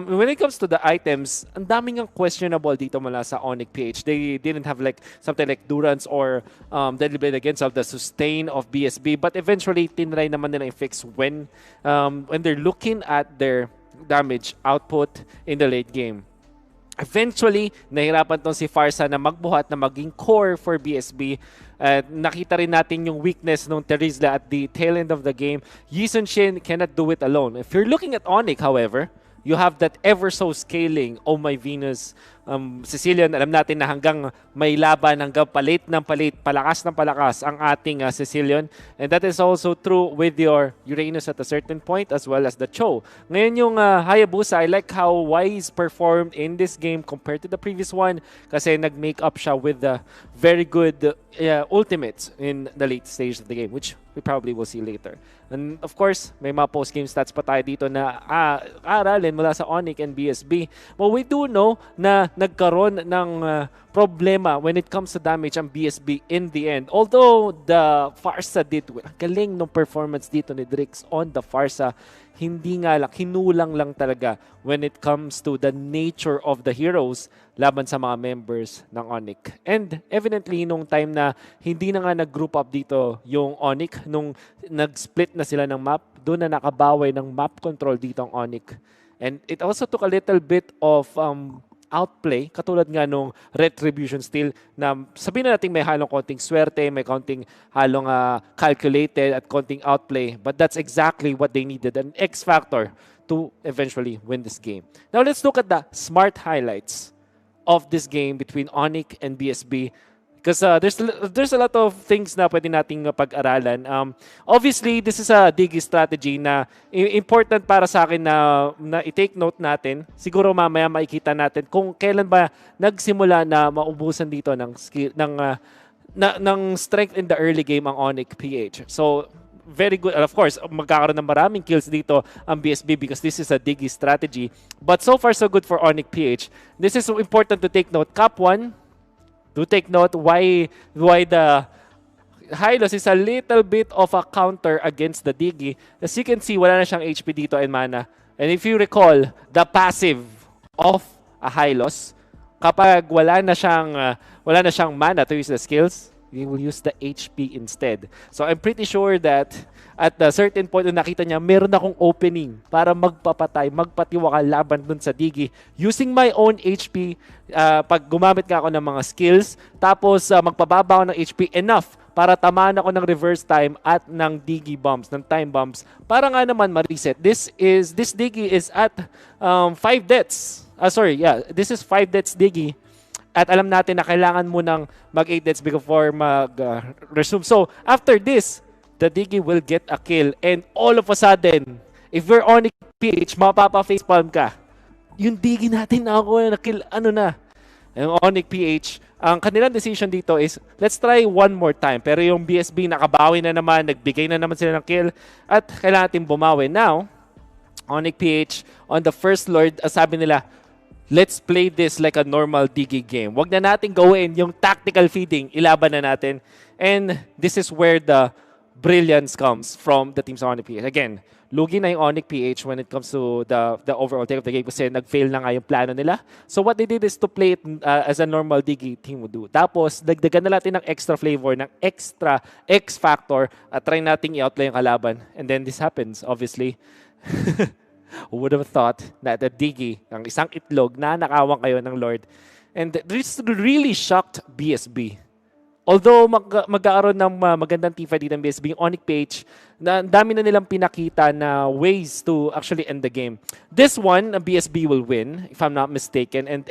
When it comes to the items, ang daming ang questionable dito mula sa Onyx PH. They didn't have like something like Durance or Deadly Blade against of the sustain of BSB. But eventually, tinry naman nila i-fix when they're looking at their damage output in the late game. Eventually, nahirapan tong si Pharsa na magbuhat na maging core for BSB. Nakita rin natin yung weakness ng Terizla at the tail end of the game. Yi Sun-shin cannot do it alone. If you're looking at Onyx, however, you have that ever so scaling Oh My Venus Sicilian. Alam natin na hanggang may laban, hanggang palit ng palit, palakas ng palakas ang ating Sicilian. And that is also true with your Uranus at a certain point as well as the Cho. Ngayon yung Hayabusa, I like how Wise performed in this game compared to the previous one kasi nag-make up siya with the very good ultimates in the late stage of the game, which we probably will see later. And of course, may mga post-game stats pa tayo dito na aralin mula sa Onyx and BSB. But we do know na nagkaroon ng problema when it comes to damage ang BSB in the end. Although the Pharsa did well. Ang galing ng performance dito ni Drix on the Pharsa. Hindi nga lang, kinulang lang talaga when it comes to the nature of the heroes laban sa mga members ng Onyx. And evidently, nung time na hindi na nga nag-group up dito yung Onyx, nung nag-split na sila ng map, doon na nakabaway ng map control dito ang Onyx. And it also took a little bit of outplay, katulad nga nung Retribution Steel na sabihin na natin may halong konting swerte, may konting halong calculated at konting outplay. But that's exactly what they needed, an X factor to eventually win this game. Now let's look at the smart highlights of this game between Onyx and BSB. Because there's a lot of things na pwede nating pag-aralan. Obviously, this is a Digi strategy na important para sa akin na i-take note natin. Siguro mamaya makikita natin kung kailan ba nagsimula na maubusan dito ng skill ng strength in the early game ang Onyx PH. So, very good. Of course, magkakaroon ng maraming kills dito ang BSB because this is a Digi strategy. But so far, so good for Onyx PH. This is important to take note. Cap 1, do take note why the Hylos is a little bit of a counter against the Digi. As you can see, wala na siyang HP dito and mana. And if you recall, the passive of a Hylos, kapag wala na siyang mana to use the skills, we will use the HP instead. So I'm pretty sure that at a certain point na nakita niya, meron akong opening para magpapatay, magpatiwaka laban dun sa Digi. Using my own HP, pag gumamit ka ako ng mga skills, tapos magpababa ako ng HP enough para tamaan ako ng reverse time at ng Digi bombs, ng time bombs, para nga naman ma-reset. This Digi is at 5 deaths. This is 5 deaths Digi. At alam natin na kailangan mo ng mag-8 deaths before mag-resume. So, after this, the Digi will get a kill. And all of a sudden, if we're on PH, mapapa-facepalm ka. Yung Digi natin na ako na kill, yung Onyx PH, ang kanilang decision dito is, let's try one more time. Pero yung BSB nakabawi na naman, nagbigay na naman sila ng kill, at kailangan natin bumawi. Now, Onyx PH, on the first Lord, sabi nila, let's play this like a normal Digi game. Wag na natin gawin yung tactical feeding. Ilaban na natin. And this is where the brilliance comes from the teams of Onyx PH. Again, lugi na yung Onyx PH when it comes to the overall take of the game kasi nag-fail na nga yung plano nila. So what they did is to play it as a normal Digi team would do. Tapos, dagdagan na natin ng extra flavor, ng extra X factor at try nating i-outplay yung kalaban. And then this happens, obviously. Who would have thought that the Digi, ang isang itlog, na nakawan kayo ng Lord. And this really shocked BSB. Although magkakaroon ng magandang teamfight dito ng BSB, yung Onyx PH, dami na nilang pinakita na ways to actually end the game. This one, BSB will win, if I'm not mistaken. And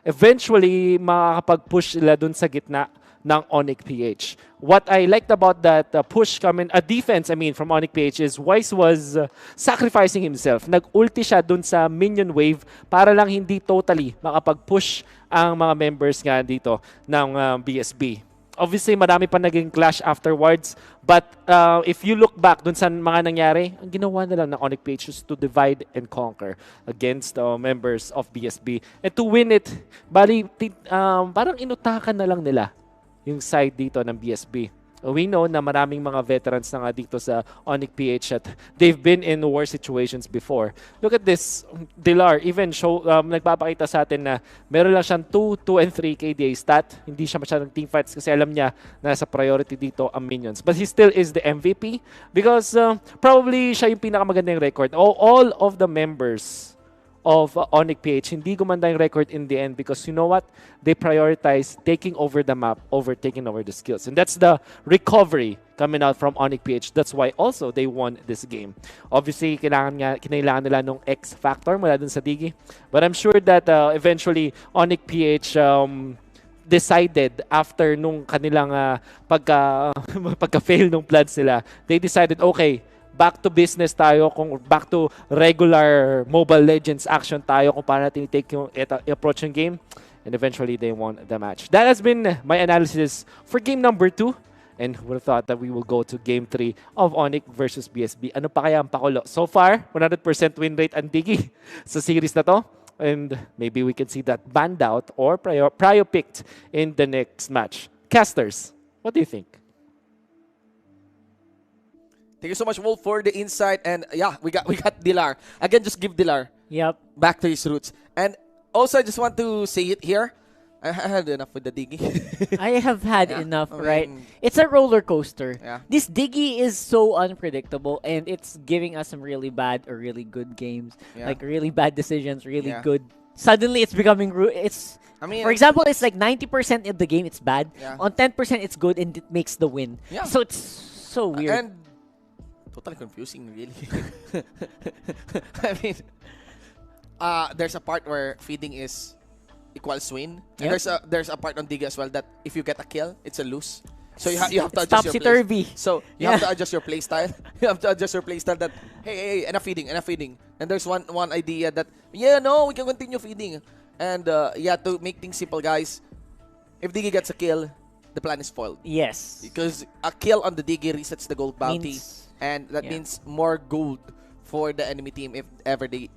eventually, makakapag-push sila dun sa gitna ng Onyx PH. What I liked about that push coming, defense, from Onyx PH is Wise was sacrificing himself. Nag-ulti siya dun sa minion wave para lang hindi totally makapag-push ang mga members nga dito ng BSB. Obviously, marami pa naging clash afterwards. But if you look back dun sa mga nangyari, ang ginawa na lang ng Onyx PH is to divide and conquer against members of BSB. And to win it, parang inutakan na lang nila yung side dito ng BSB. We know na maraming mga veterans na nga dito sa Onyx PH at they've been in war situations before. Look at this. Dilar even nagpapakita sa atin na meron lang siyang 2 and 3 KDA stat. Hindi siya masyadong teamfights kasi alam niya na nasa priority dito ang minions. But he still is the MVP because probably siya yung pinakamagandang record. All of the members of Onyx PH, hindi gumanda yung record in the end because you know what? They prioritize taking over the map over taking over the skills. And that's the recovery coming out from Onyx PH. That's why also they won this game. Obviously, kinailangan nila nung X factor mula dun sa Digi. But I'm sure that eventually Onyx PH decided after nung kanilang pagka-fail nung plans nila, they decided, okay, back to business tayo, back to regular Mobile Legends action tayo kung paano natin i-take yung approach yung game. And eventually, they won the match. That has been my analysis for game number 2. And who would have thought that we will go to game 3 of Onyx versus BSB. Ano pa kaya ang pakulo? So far, 100% win rate ang Digi sa series na to. And maybe we can see that banned out or prio picked in the next match. Casters, what do you think? Thank you so much, Wolf, for the insight. And yeah, we got Dilar. Again, just give Dilar back to his roots. And also, I just want to say it here. I had enough with the Digi. I have had enough, right? It's a roller coaster. Yeah. This Digi is so unpredictable, and it's giving us some really bad or really good games. Like really bad decisions, really good. Suddenly, it's becoming... for example, it's like 90% of the game, it's bad. On 10%, it's good, and it makes the win. So it's so weird. And totally confusing, really. There's a part where feeding is equals win. And there's a part on Digi as well that if you get a kill, it's a lose. So you have to adjust your play. So you have to adjust your play style. You have to adjust your play style that hey, enough feeding. And there's one idea that we can continue feeding. And to make things simple, guys, if Digi gets a kill, the plan is foiled. Yes. Because a kill on the Digi resets the gold bounty. And that means more gold for the enemy team if ever they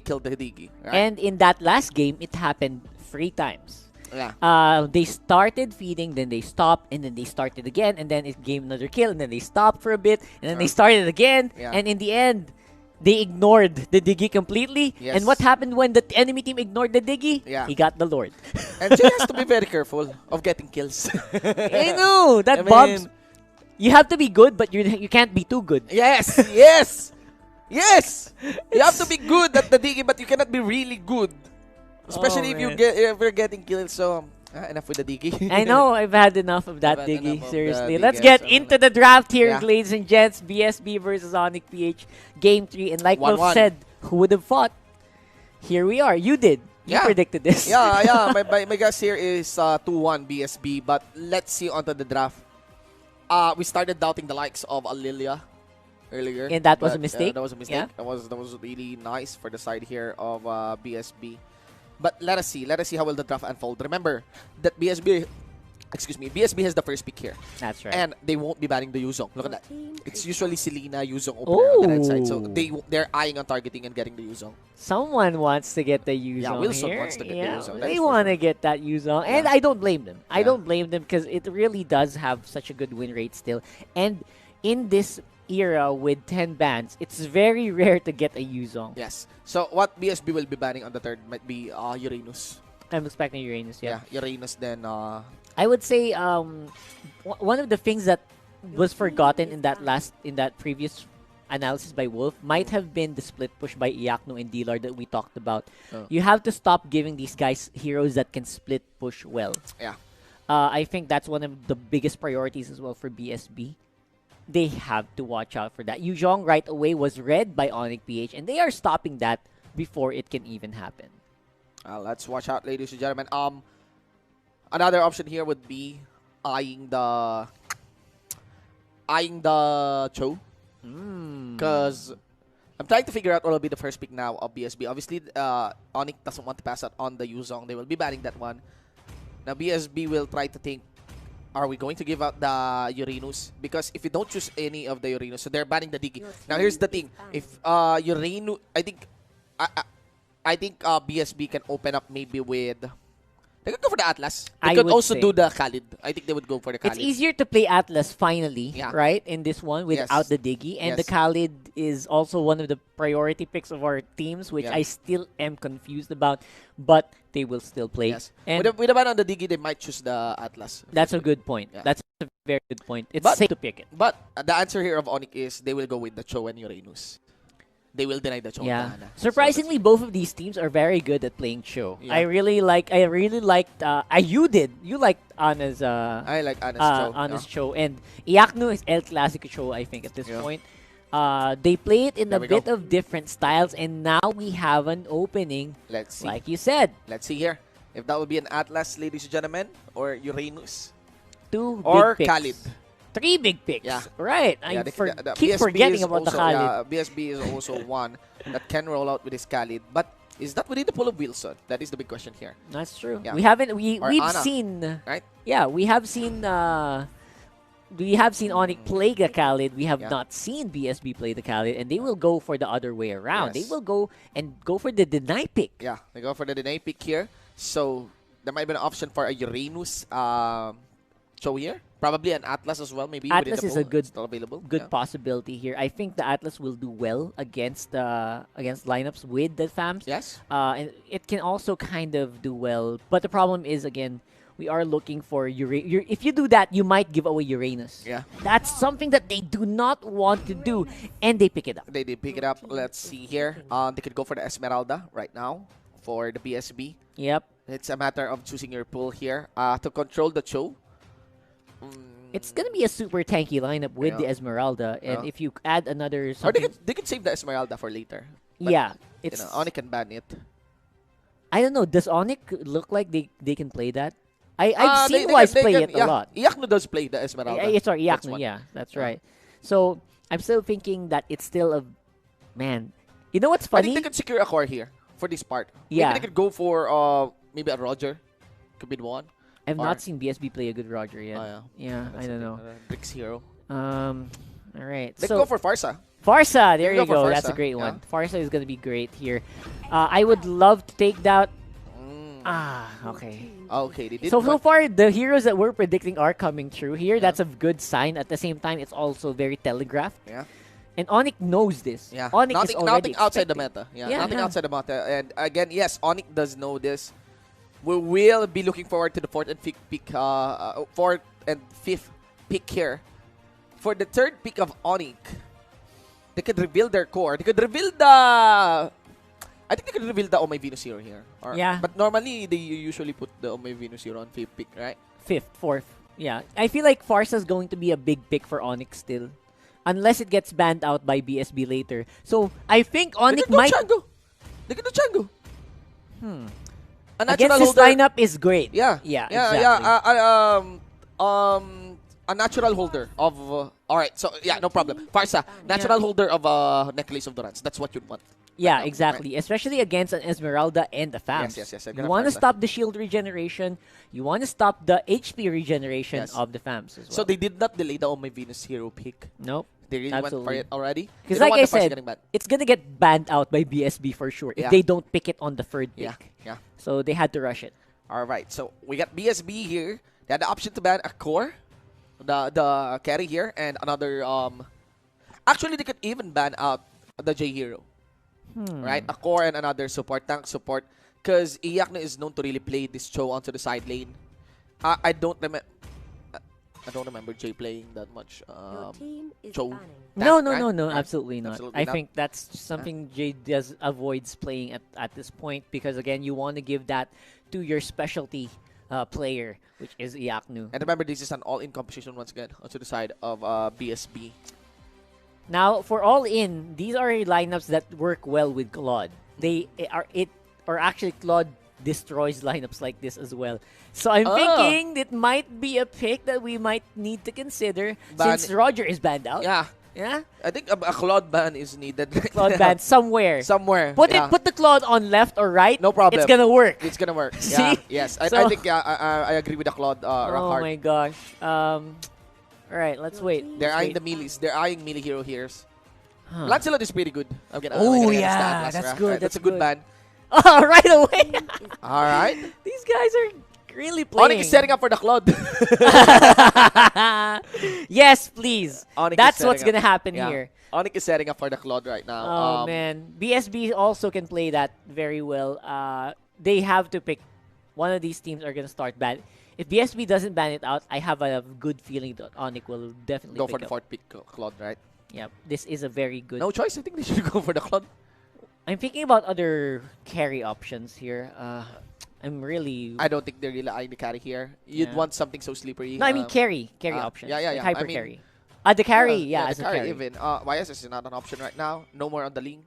kill the Digi. Right? And in that last game, it happened 3 times. They started feeding, then they stopped, and then they started again, and then it gave another kill, and then they stopped for a bit, and then they started again, and in the end, they ignored the Digi completely. And what happened when the enemy team ignored the Digi? He got the Lord. And Jay has to be very careful of getting kills. I know! That bombs. You have to be good, but you can't be too good. Yes! You have to be good at the Digi, but you cannot be really good. Especially if you're getting killed. So, enough with the Digi. I know. I've had enough of that Digi. Seriously. Let's get into the draft here, ladies and gents. BSB versus Onyx PH. Game 3. And like Wolf said, who would have thought? Here we are. You did. You predicted this. My guess here is 2-1 BSB. But let's see onto the draft. We started doubting the likes of Alilia earlier. And that was a mistake? That was a mistake. That was really nice for the side here of BSB. But let us see how will the draft unfold. Remember that BSB has the first pick here. That's right. And they won't be banning the Yuzong. Look at that. It's usually Selena, Yuzong opener on the right side. So they're eyeing on targeting and getting the Yuzong. Someone wants to get the Yuzong. Yeah, Wilson here. wants to get the Yuzong. They want to get that Yuzong. And I don't blame them. I don't blame them because it really does have such a good win rate still. And in this era with 10 bans, it's very rare to get a Yuzong. Yes. So what BSB will be banning on the third might be Uranus. I'm expecting Uranus, Uranus then... I would say one of the things that was forgotten in that previous analysis by Wolf might have been the split push by Iakno and Dilar that we talked about. You have to stop giving these guys heroes that can split push well. I think that's one of the biggest priorities as well for BSB. They have to watch out for that. Yuzong right away was read by Onyx PH, and they are stopping that before it can even happen. Let's watch out, ladies and gentlemen. Another option here would be eyeing the Cho. Because I'm trying to figure out what will be the first pick now of BSB. Obviously, Onyx doesn't want to pass out on the Yuzong. They will be banning that one. Now, BSB will try to think, are we going to give out the Uranus? Because if you don't choose any of the Uranus, so they're banning the Digi. Now, here's the thing. If Uranus, I think BSB can open up maybe with... They could go for the Atlas. They could also do the Khalid. I think they would go for the Khalid. It's easier to play Atlas finally, right? In this one without the Diggy. And the Khalid is also one of the priority picks of our teams, which I still am confused about. But they will still play. Yes. And with a ban on the Diggy, they might choose the Atlas. That's a good point. Yeah. That's a very good point. It's safe to pick it. But the answer here of Onyx is they will go with the Cho and Uranus. They will deny the Cho. Yeah. Surprisingly, both of these teams are very good at playing Cho. Yeah. I really liked. You did. You liked Ana's. I like Ana's Cho. Ana's Cho, and Iaknu is El Clasico Cho. I think at this point, they play it in a bit of different styles, and now we have an opening. Let's see. Like you said. Let's see here if that will be an Atlas, ladies and gentlemen, or Uranus, or big Khalid. 3 big picks. Yeah. Right. I keep forgetting about the Khalid. BSB is also one that can roll out with his Khalid. But is that within the pool of Wilson? That is the big question here. That's true. Yeah. We've Ana, seen... Right? Yeah, we have seen Onyx play the Khalid. We have not seen BSB play the Khalid. And they will go for the other way around. Yes. They will go for the deny pick. Yeah, they go for the deny pick here. So there might be an option for a Uranus Cho here. Probably an Atlas as well. Maybe Atlas is a good, still available. Possibility here. I think the Atlas will do well against lineups with the FAMs. Yes. And it can also kind of do well. But the problem is, again, we are looking for Uranus. If you do that, you might give away Uranus. Yeah. That's something that they do not want to do. And they pick it up. They did pick it up. Let's see here. They could go for the Esmeralda right now for the BSB. Yep. It's a matter of choosing your pool here. To control the Cho. It's going to be a super tanky lineup with the Esmeralda. And if you add another... Or they could save the Esmeralda for later. But, yeah. Onyx can ban it. I don't know. Does Onyx look like they can play that? I've seen Wise play it a lot. Iaknu does play the Esmeralda. Sorry, Iaknu. Yeah, that's right. So, I'm still thinking that it's still a... Man. You know what's funny? I think they could secure a core here for this part. Yeah. Maybe they could go for maybe a Roger. Could be the one. I've not seen BSB play a good Roger yet. Yeah, I don't know. Brix Hero. All right. They go for Farsa. Farsa, there you go. That's a great one. Farsa is going to be great here. I would love to take that. Okay. Okay, they did. So far, the heroes that we're predicting are coming true here. Yeah. That's a good sign. At the same time, it's also very telegraphed. Yeah. And Onyx knows this. Yeah. Onyx is already nothing outside the meta. Nothing outside the meta. And again, yes, Onyx does know this. We will be looking forward to the fourth and fifth pick here. For the third pick of Onyx, they could reveal their core. They could reveal the... I think they could reveal the Oh My Venus Hero here. But normally, they usually put the Oh My Venus Hero on fifth pick, right? Fourth. Yeah. I feel like Farsa is going to be a big pick for Onyx still. Unless it gets banned out by BSB later. So, I think Onyx might... They can do Chango. Against this lineup is great. Yeah. Exactly. A natural holder of... Alright, so yeah, no problem. Farsa, natural holder of Necklace of Durance. That's what you'd want. Yeah, exactly. Right. Especially against an Esmeralda and the FAMs. Yes. You want to stop the shield regeneration. You want to stop the HP regeneration of the FAMs as well. So they did not delay the Oh My Venus Hero pick. Nope. They really went for it already. Because like I said, it's going to get banned out by BSB for sure if they don't pick it on the third pick. Yeah. So they had to rush it. Alright, so we got BSB here. They had the option to ban a core, the carry here, and another... Actually, they could even ban out the J Hero. Right? A core and another support, tank support. Because Iaknu is known to really play this Cho onto the side lane. I don't remember Jay playing that much Cho. No, absolutely not. I think that's something Jay avoids playing at this point because, again, you want to give that to your specialty player, which is Iaknu. And remember, this is an all-in composition once again onto the side of BSB. Now, for all-in, these are lineups that work well with Claude. Actually Claude destroys lineups like this as well. So I'm Oh. thinking it might be a pick that we might need to consider Ban- since Roger is banned out. Yeah. Yeah? I think a Claude ban is needed. right Claude now. ban somewhere. Somewhere. Put yeah. put the Claude on left or right. No problem. It's gonna work. It's gonna work. See? Yeah. Yes. I So- think I agree with the Claude Oh Rockhard. my gosh. Alright, let's wait. They're Let's eyeing wait. the melee. They're eyeing melee hero here. Huh. Lancelot is pretty good. I'm gonna Oh, I'm gonna yeah, stand Atlas, that's right? good, Right, that's a good good. ban. Oh, right away. All right. These guys are really playing. Onyx is setting up for the Claude. Yes, please. Onyx is That's what's setting gonna up. happen Yeah. here. Onyx is setting up for the Claude right now. Oh man, BSB also can play that very well. They have to pick one of these teams are gonna start ban. If BSB doesn't ban it out, I have a good feeling that Onyx will definitely Go pick for the up. fourth pick, Claude, right? Yeah, this is a very good. No choice. I think they should go for the Claude. I'm thinking about other carry options here. I'm really. I don't think they're really eyeing the carry here. You'd Yeah. want something so slippery. No, I mean carry option. Yeah, like yeah. hyper I mean, carry. The carry, yeah, the as a carry carry. even. YSS is not an option right now. No more on the link.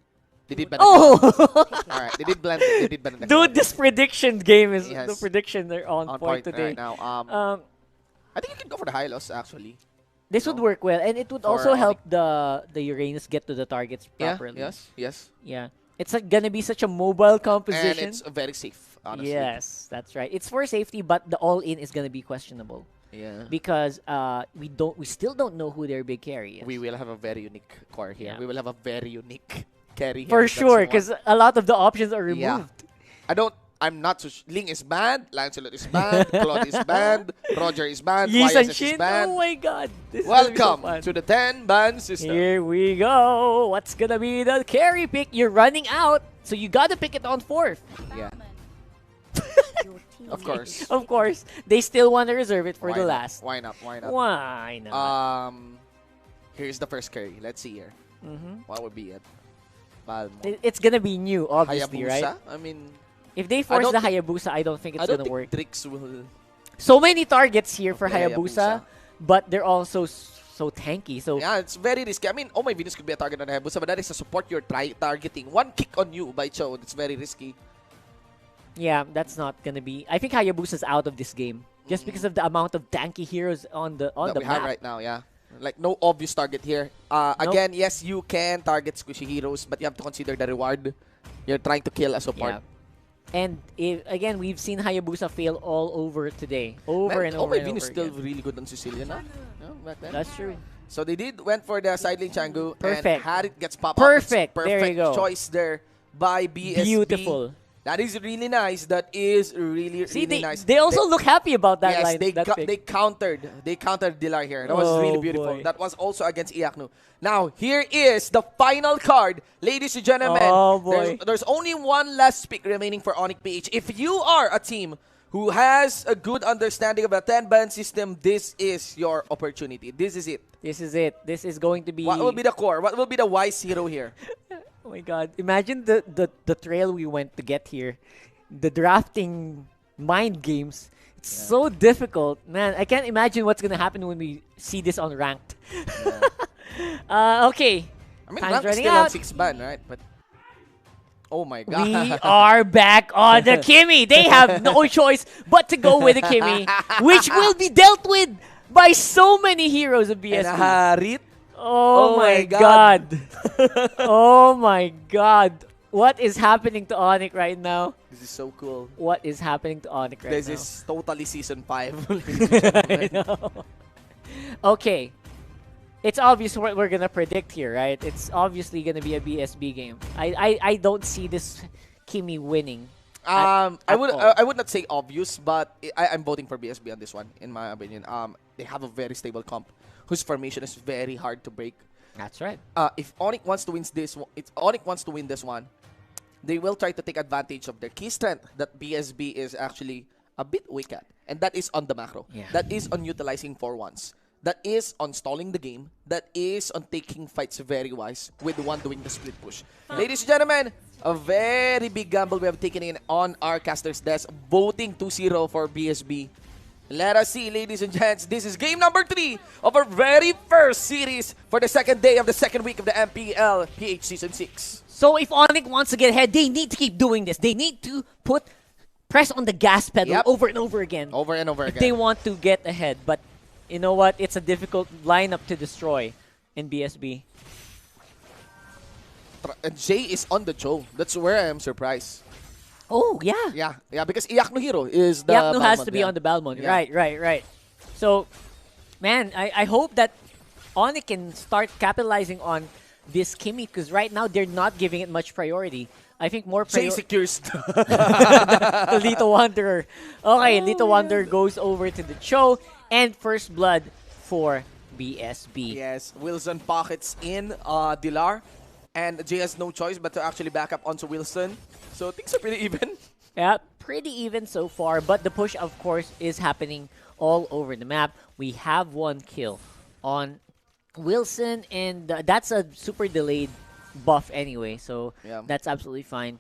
They did ban. Oh! Alright, they did blend. They did ban. Dude, this prediction game is Yes. the predictions are on point today. right now. I think you can go for the Hylos actually. This would work well, and it would For also help Onyx. the Uranus get to the targets properly. Yeah. Yes. Yeah. It's gonna be such a mobile And composition. it's very safe. Honestly. Yes, that's right. It's for safety, but the all-in is gonna be questionable Yeah. because we still don't know who their big carry is. We will have a very unique core here. Yeah. We will have a very unique carry here. For That's sure, one. because a lot of the options are Yeah. removed. I'm not so Ling is banned, Lancelot is banned, Claude is banned, Roger is banned, Yi YSS is Sun-shin, banned. oh my god. This is gonna be so Welcome fun. to the 10 ban system. Here we go. What's gonna be the carry pick? You're running out, so you gotta pick it on fourth. Yeah. Of course. Of course, they still want to reserve it for Why the not? last. Why not? Why not? Why not? Here's the first carry. Let's see here. What would be it? Balmo. It's gonna be new, obviously, Hayabusa? right? I mean, If they force don't the think- Hayabusa, I don't think it's I don't gonna think work. Drix will. So many targets here for Okay, Hayabusa, Hayabusa. but they're also so tanky. So Yeah, it's very risky. I mean, oh my Venus could be a target on Hayabusa, but that is a support you're targeting. One kick on you by Cho. It's very risky. yeah, that's not gonna be. I think Hayabusa's out of this game just because of the amount of tanky heroes on the that we map. have right now, yeah. Like, no obvious target here. Again, yes, you can target squishy heroes, but you have to consider the reward. You're trying to kill a support. Yeah. And again, we've seen Hayabusa fail all over today, over Man, and oh over my and Venus over still again. really good on Sicilian, huh? No, back then. That's true. So they went for the side lane Changu, Perfect. and Harit gets pop Perfect. up. It's There perfect you go. choice there by BSB. Beautiful. That is really nice. That is really, See, really they, nice. they also look happy about that Yes, line. that pick. they countered Dilar here. That was Oh, really beautiful. boy. That was also against Iaknu. Now, here is the final card. Ladies and gentlemen, Oh, boy. there's only one last pick remaining for Onyx PH. If you are a team who has a good understanding of the 10-ban system, this is your opportunity. This is it. This is it. This is going to be. What will be the core? What will be the wise hero here? Oh my god. Imagine the trail we went to get here. The drafting mind games. It's so difficult. Man, I can't imagine what's going to happen when we see this on ranked. Okay. I mean, Time's rank is running still on out. 6-ban, right? But oh my god. We are back on the Kimmy. They have no choice but to go with the Kimmy, which will be dealt with by so many heroes of BSB. And Harit. Oh, Oh my my god. Oh my god. What is happening to Onyx right now? This is so cool. What is happening to Onyx right This now? is totally season 5. I know. Okay. It's obvious what we're gonna predict here, right? It's obviously gonna be a BSB game. I don't see this Kimmy winning. I would all. I would not say obvious, but I'm voting for BSB on this one, in my opinion. They have a very stable comp, whose formation is very hard to break. That's right. If Onyx wants to win this one, they will try to take advantage of their key strength that BSB is actually a bit weak at, and that is on the macro. Yeah. That is on utilizing 4-1s. That is on stalling the game. That is on taking fights very wise, with one doing the split push. Ladies and gentlemen, a very big gamble we have taken in on our caster's desk, voting 2-0 for BSB. Let us see, ladies and gents. This is game number 3 of our very first series for the second day of the second week of the MPL PH Season 6. So if Onyx wants to get ahead, they need to keep doing this. They need to put press on the gas pedal Yep. over and over again. Over and over if again. they want to get ahead. But you know what? It's a difficult lineup to destroy in BSB. And Jay is on the Joe. That's where I am surprised. Oh, yeah. Yeah, because Iyak no Hero is the Yaknu has Balmond, to be yeah. on the Balmond. Yeah. Right. So, man, I hope that Onyx can start capitalizing on this Kimmy because right now they're not giving it much priority. I think more Jay priority secures. to Lito Wanderer. Okay, Lito Wanderer goes over to the Cho and first blood for BSB. Yes, Wilson pockets in Dilar. And Jay has no choice but to actually back up onto Wilson. So things are pretty even. Yeah, pretty even so far, but the push, of course, is happening all over the map. We have one kill on Wilson, and that's a super delayed buff anyway, so Yeah. that's absolutely fine.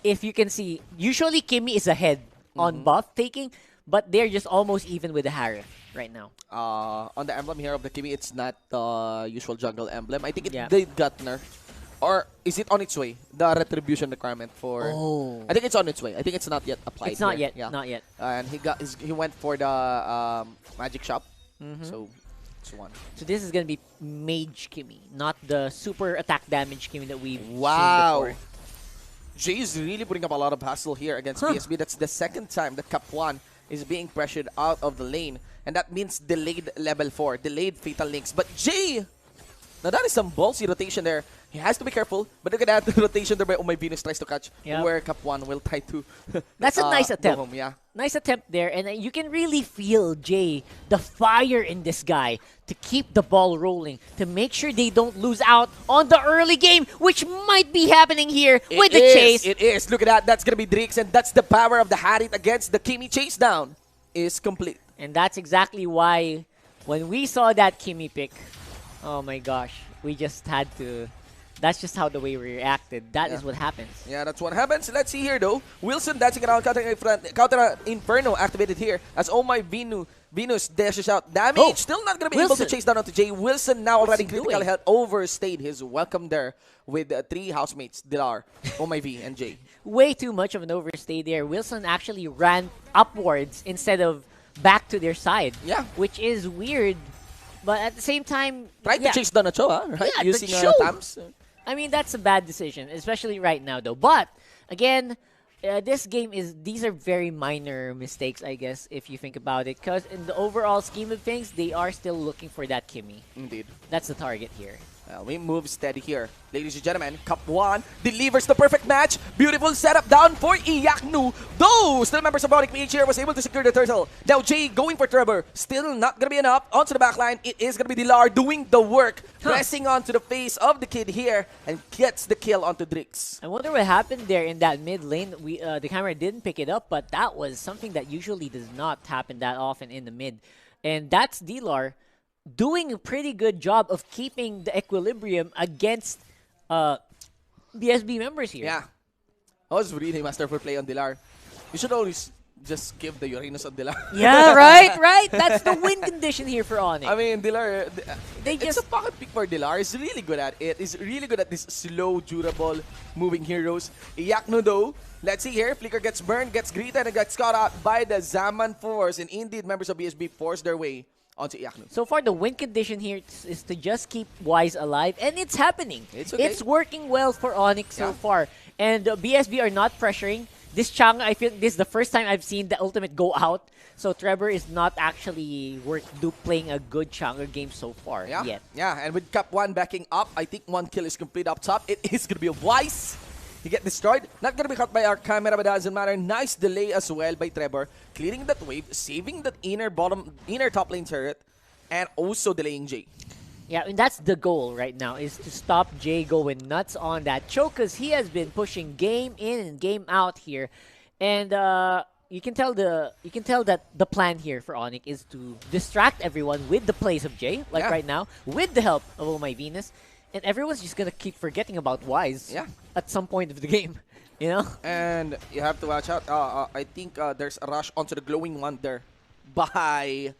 If you can see, usually Kimmy is ahead on buff taking, but they're just almost even with the Harif right now. On the emblem here of the Kimi, it's not the usual jungle emblem. I think it Yeah. they got nerfed. Or is it on its way? The retribution requirement for... Oh. I think it's on its way. I think it's not yet applied. It's not here. yet, Yeah. not yet. And he went for the magic shop. So it's one. So this is going to be Mage Kimmy, not the super attack damage Kimmy that we've Wow. seen before. Jay is really putting up a lot of hassle here against BSB. That's the second time that Cap 1 is being pressured out of the lane. And that means delayed level 4, delayed Fatal Links. But Jay, now that is some ballsy rotation there. He has to be careful. But look at that rotation there by Oh My Venus tries to catch Yep. where Cap 1 will try to That's a nice go attempt. home, yeah. Nice attempt there, and you can really feel, Jay, the fire in this guy to keep the ball rolling, to make sure they don't lose out on the early game, which might be happening here with the chase. It is. Look at that. That's going to be Drix, and that's the power of the Harit against the Kimi chase down is complete. And that's exactly why when we saw that Kimmy pick, oh my gosh, we just had to... That's just how the way we reacted. That is what happens. Yeah, that's what happens. Let's see here, though. Wilson dancing around, counter Inferno activated here as Oh My Venus dashes out. Damage. Oh, Still not going to be able to chase down onto Jay. Wilson now already critical health. Overstayed his welcome there with three housemates, Dilar, Oh My V, and Jay. Way too much of an overstay there. Wilson actually ran upwards instead of back to their side. Yeah. Which is weird. But at the same time... Tried to chase down a Cho, right? Yeah, Using the Cho. Tams. I mean, that's a bad decision, especially right now, though. But, again, this game these are very minor mistakes, I guess, if you think about it. Because in the overall scheme of things, they are still looking for that Kimmy. Indeed. That's the target here. We move steady here. Ladies and gentlemen, Cup 1 delivers the perfect match. Beautiful setup down for Iyaknu. Though, still members of Onyx PH here was able to secure the turtle. Now Jay going for Trevor. Still not going to be enough. Onto the backline, it is going to be Dilar doing the work. Pressing onto the face of the kid here and gets the kill onto Drix. I wonder what happened there in that mid lane. The camera didn't pick it up, but that was something that usually does not happen that often in the mid. And that's Dilar doing a pretty good job of keeping the equilibrium against BSB members here. Yeah. That was really masterful play on Dilar. You should always just give the Uranus on Dilar. Yeah, right? That's the win condition here for Onyx. I mean, Dilar, it's just- a pocket pick for Dilar. He's really good at it. He's really good at this slow, durable, moving heroes. Iyaknu, though, let's see here. Flicker gets burned, gets greeted, and gets caught out by the Zaman Force. And indeed, members of BSB force their way onto Iyaknu. So far, the win condition here is to just keep Wise alive, and it's happening. It's okay. It's working well for Onyx so far. And BSB are not pressuring. This Chang, I feel this is the first time I've seen the ultimate go out. So Trevor is not actually playing a good Changer game so far yet. Yeah, and with Cap 1 backing up, I think one kill is complete up top. It is going to be a Wise. He get destroyed. Not going to be caught by our camera, but doesn't matter. Nice delay as well by Trevor. Clearing that wave, saving that inner top lane turret, and also delaying Jay. Yeah, and that's the goal right now, is to stop Jay going nuts on that choke, because he has been pushing game in and game out here. And you can tell that the plan here for Onyx is to distract everyone with the plays of Jay, like right now, with the help of Oh My Venus. And everyone's just going to keep forgetting about Wise at some point of the game, you know? And you have to watch out. I think there's a rush onto the glowing one there by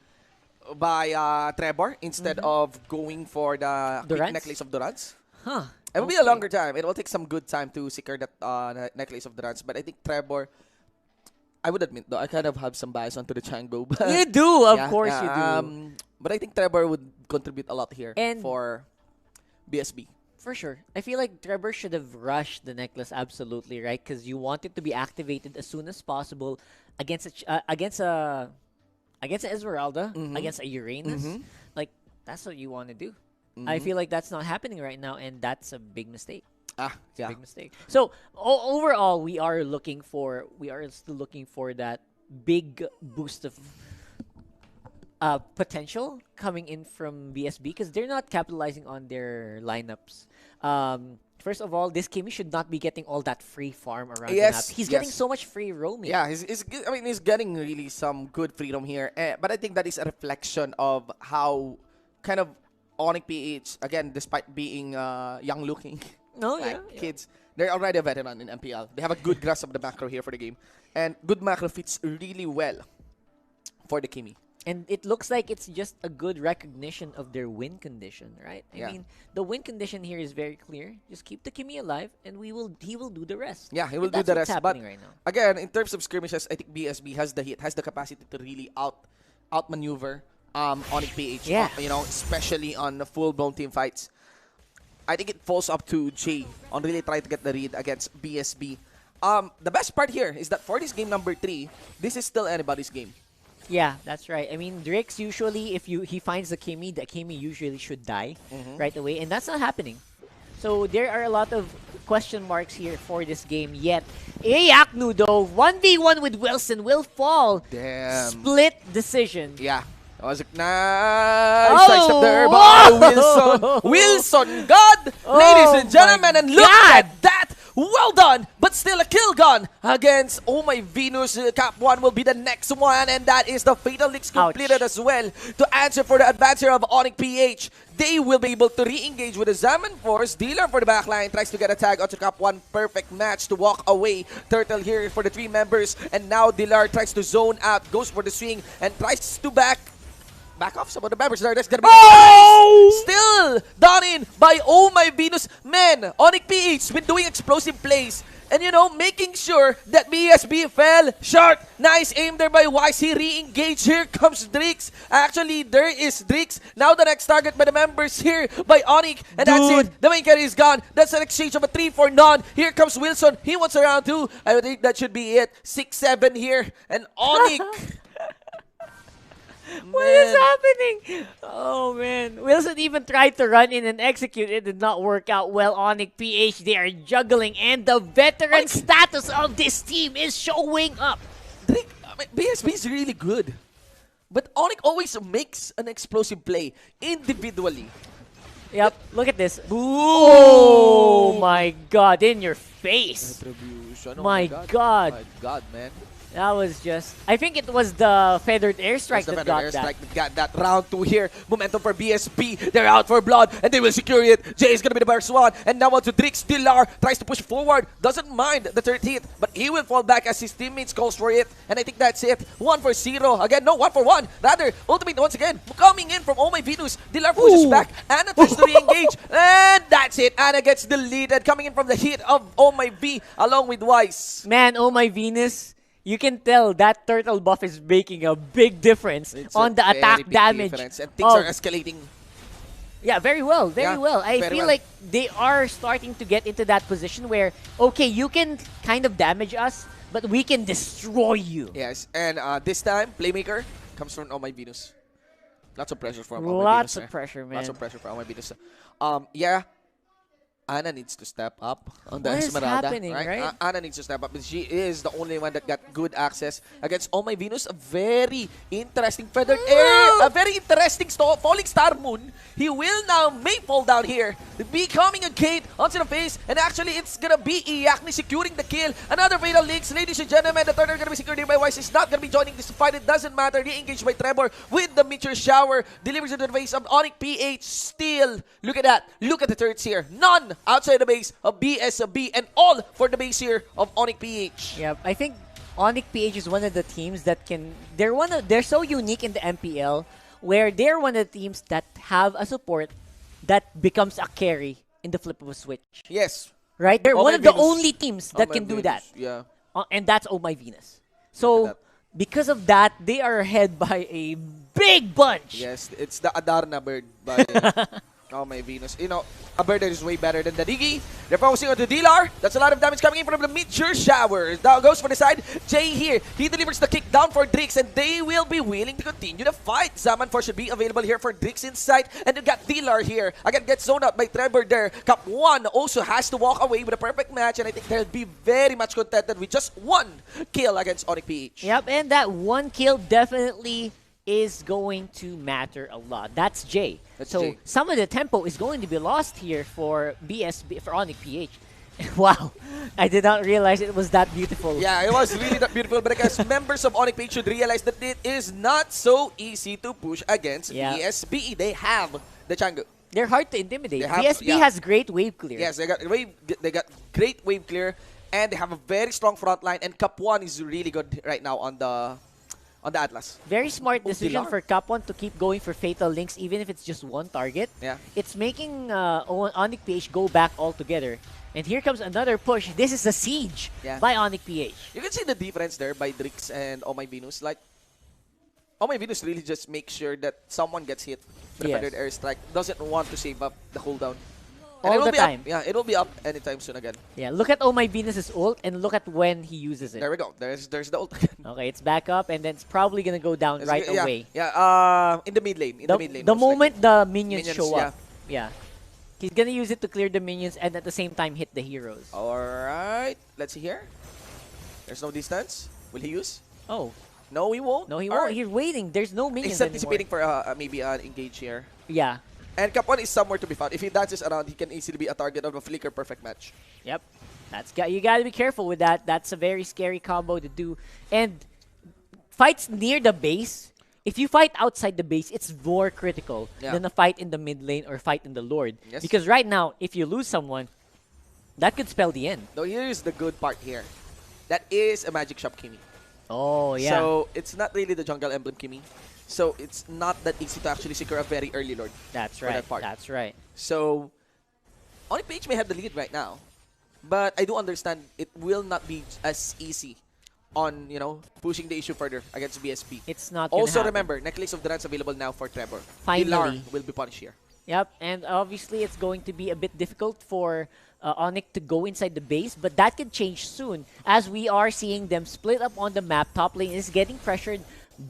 Trevor instead of going for the quick necklace of Durance. Huh. It will be a longer time. It will take some good time to secure that necklace of Durance. But I think Trevor I would admit though, I kind of have some bias onto the Chango. But You do, of yeah, course you do. But I think Trevor would contribute a lot here And- for BSB. For sure. I feel like Trevor should have rushed the necklace absolutely, right? Because you want it to be activated as soon as possible against against a Esmeralda, against a Uranus. Like, that's what you want to do. I feel like that's not happening right now, and that's a big mistake. Yeah. Big mistake. So overall, we are still looking for that big boost of potential coming in from BSB because they're not capitalizing on their lineups. First of all, this Kimi should not be getting all that free farm around the map. He's getting so much free roaming. Yeah, he's getting really some good freedom here. But I think that is a reflection of how kind of Onyx PH, again, despite being young looking kids, they're already a veteran in MPL. They have a good grasp of the macro here for the game. And good macro fits really well for the Kimi. And it looks like it's just a good recognition of their win condition, right? I mean, the win condition here is very clear. Just keep the Kimi alive, and he will do the rest. Yeah, he will And do that's the what's rest. happening But right now. again, in terms of skirmishes, I think BSB has the hit, has the capacity to really outmaneuver Onyx PH. Yeah. Especially on the full-blown team fights. I think it falls up to Jay on really trying to get the read against BSB. The best part here is that for this game number 3, this is still anybody's game. Yeah, that's right. I mean, Drix usually, if he finds the Kimi usually should die right away, and that's not happening. So there are a lot of question marks here for this game. Yet, Ayaknu though, 1v1 with Wilson will fall. Damn. Split decision. Yeah. That was a nice sidestep there by Wilson. Wilson, God! Ladies and gentlemen, and look at that! Well done! But still a kill gun against Oh My Venus. Cap 1 will be the next one, and that is the Fatal Leaks completed as well. To answer for the advance here of Onyx PH, they will be able to re-engage with the Zaman Force. Dealer for the backline tries to get a tag onto Cap 1. Perfect match to walk away. Turtle here for the 3 members, and now Dilar tries to zone out, goes for the swing, and tries to back off some of the members there. That's gonna be still done in by Oh My Venus. Man, Onyx PH been doing explosive plays and making sure that BSB fell short. Nice aim there by Wise. He re-engaged. Here comes Drix. Actually, there is Drix. Now the next target by the members here by Onyx. And that's it. The main carry is gone. That's an exchange of a 3 for none. Here comes Wilson. He wants a round 2. I think that should be it. 6-7 here. And Onyx. What is happening? Oh, man. Wilson even tried to run in and execute. It did not work out well. Onyx PH, they are juggling. And the veteran status of this team is showing up. BSB is really good. But Onyx always makes an explosive play individually. Yep, look at this. Oh, my God. In your face. Oh my God. My God, man. That was just... I think it was the Feathered Airstrike that got that. Got that round 2 here. Momentum for BSB. They're out for blood, and they will secure it. Jay is going to be the first one. And now on to Drix. Dilar tries to push forward. Doesn't mind the 3rd hit, but he will fall back as his teammates calls for it. And I think that's it. 1 for 0. Again, no, 1 for 1. Rather, Ultimate once again. Coming in from Oh My Venus. Dilar pushes back. Anna tries to re-engage. And that's it. Anna gets the lead. And coming in from the hit of Oh My V along with Wise. Man, Oh My Venus. You can tell that turtle buff is making a big difference on the attack damage. And things are escalating. Yeah, very well, very well. I feel like they are starting to get into that position where, okay, you can kind of damage us, but we can destroy you. Yes, and this time, Playmaker comes from Oh My Venus. Lots of pressure from Oh My Venus. Lots of pressure, man. Lots of pressure from Oh My Venus. Yeah. Anna needs to step up on the Esmeralda. Happening, right? Anna needs to step up. She is the only one that got good access against Oh My Venus. A very interesting feathered air. A very interesting falling star moon. He will now may fall down here. Becoming a gate onto the face. And actually, it's gonna be Ayaknu securing the kill. Another Fatal Leaks. Ladies and gentlemen, the turtle gonna be secured here by Wise. He's not gonna be joining this fight. It doesn't matter. Re-engaged by Trevor with the Meteor Shower. Delivers to the face of Onyx PH. Still, look at that. Look at the turrets here. None outside the base of BSB, and all for the base here of Onyx PH. Yeah, I think Onyx PH is one of the teams that can... They're so unique in the MPL where they're one of the teams that have a support that becomes a carry in the flip of a switch. Yes. Right? They're one of the only teams that can do that. Yeah. And that's Oh My Venus. So, because of that, they are ahead by a big bunch. Yes, it's the Adarna bird by Oh My Venus. You know, a bird that is way better than the Digi. They're focusing on the Dilar. That's a lot of damage coming in from the Meteor Shower. Now goes for the side. Jay here. He delivers the kick down for Drix, and they will be willing to continue the fight. Zaman 4 should be available here for Drix inside. And you got Dilar here. Again, gets zoned out by Trevor there. Cup 1 also has to walk away with a perfect match, and I think they'll be very much contented with just one kill against Onyx PH. Yep, and that one kill definitely is going to matter a lot. That's Jay. So Jay. some of the tempo is going to be lost here for BSB, for Onyx PH. Wow, I did not realize it was that beautiful. Yeah, it was really that beautiful, but I guess members of Onyx PH should realize that it is not so easy to push against BSB. They have the Changu. They're hard to intimidate. Have, BSB has great wave clear. Yes, they got great wave clear, and they have a very strong front line, and Cup 1 is really good right now on the Atlas. Very smart decision Dilar. for Cap1 to keep going for Fatal Links, even if it's just one target. Yeah. It's making Onyx PH go back altogether. And here comes another push. This is a siege by Onyx PH. You can see the difference there by Drix and Oh My Venus. Like, Oh My Venus really just makes sure that someone gets hit with a feathered airstrike. Doesn't want to save up the cooldown. And All the time. Yeah, it'll be up anytime soon again. Yeah, look at Oh My Venus' ult and look at when he uses it. There we go. There's the ult again. Okay, it's back up and then it's probably gonna go down right away. Yeah, in the mid lane. The moment the minions show yeah. up. Yeah. He's gonna use it to clear the minions and at the same time hit the heroes. Alright. Let's see here. There's no distance. Will he use? Oh. No, he won't. No, he won't. He's waiting. There's no minions He's anticipating for maybe an engage here. Yeah. And Cap 1 is somewhere to be found. If he dances around, he can easily be a target of a Flicker perfect match. Yep. You gotta be careful with that. That's a very scary combo to do. And fights near the base, if you fight outside the base, it's more critical than a fight in the mid lane or fight in the Lord. Yes. Because right now, if you lose someone, that could spell the end. Though here's the good part here. That is a Magic Shop Kimi. Oh, yeah. So it's not really the Jungle Emblem Kimi. So it's not that easy to actually secure a very early Lord. That's right. That's right. So Onyx PH may have the lead right now. But I do understand it will not be as easy on, pushing the issue further against BSB. It's not Also happen. remember, Necklace of the Rats available now for Trevor. Finally. Dilar will be punished here. Yep, and obviously it's going to be a bit difficult for Onyx to go inside the base, but that can change soon as we are seeing them split up on the map. Top lane is getting pressured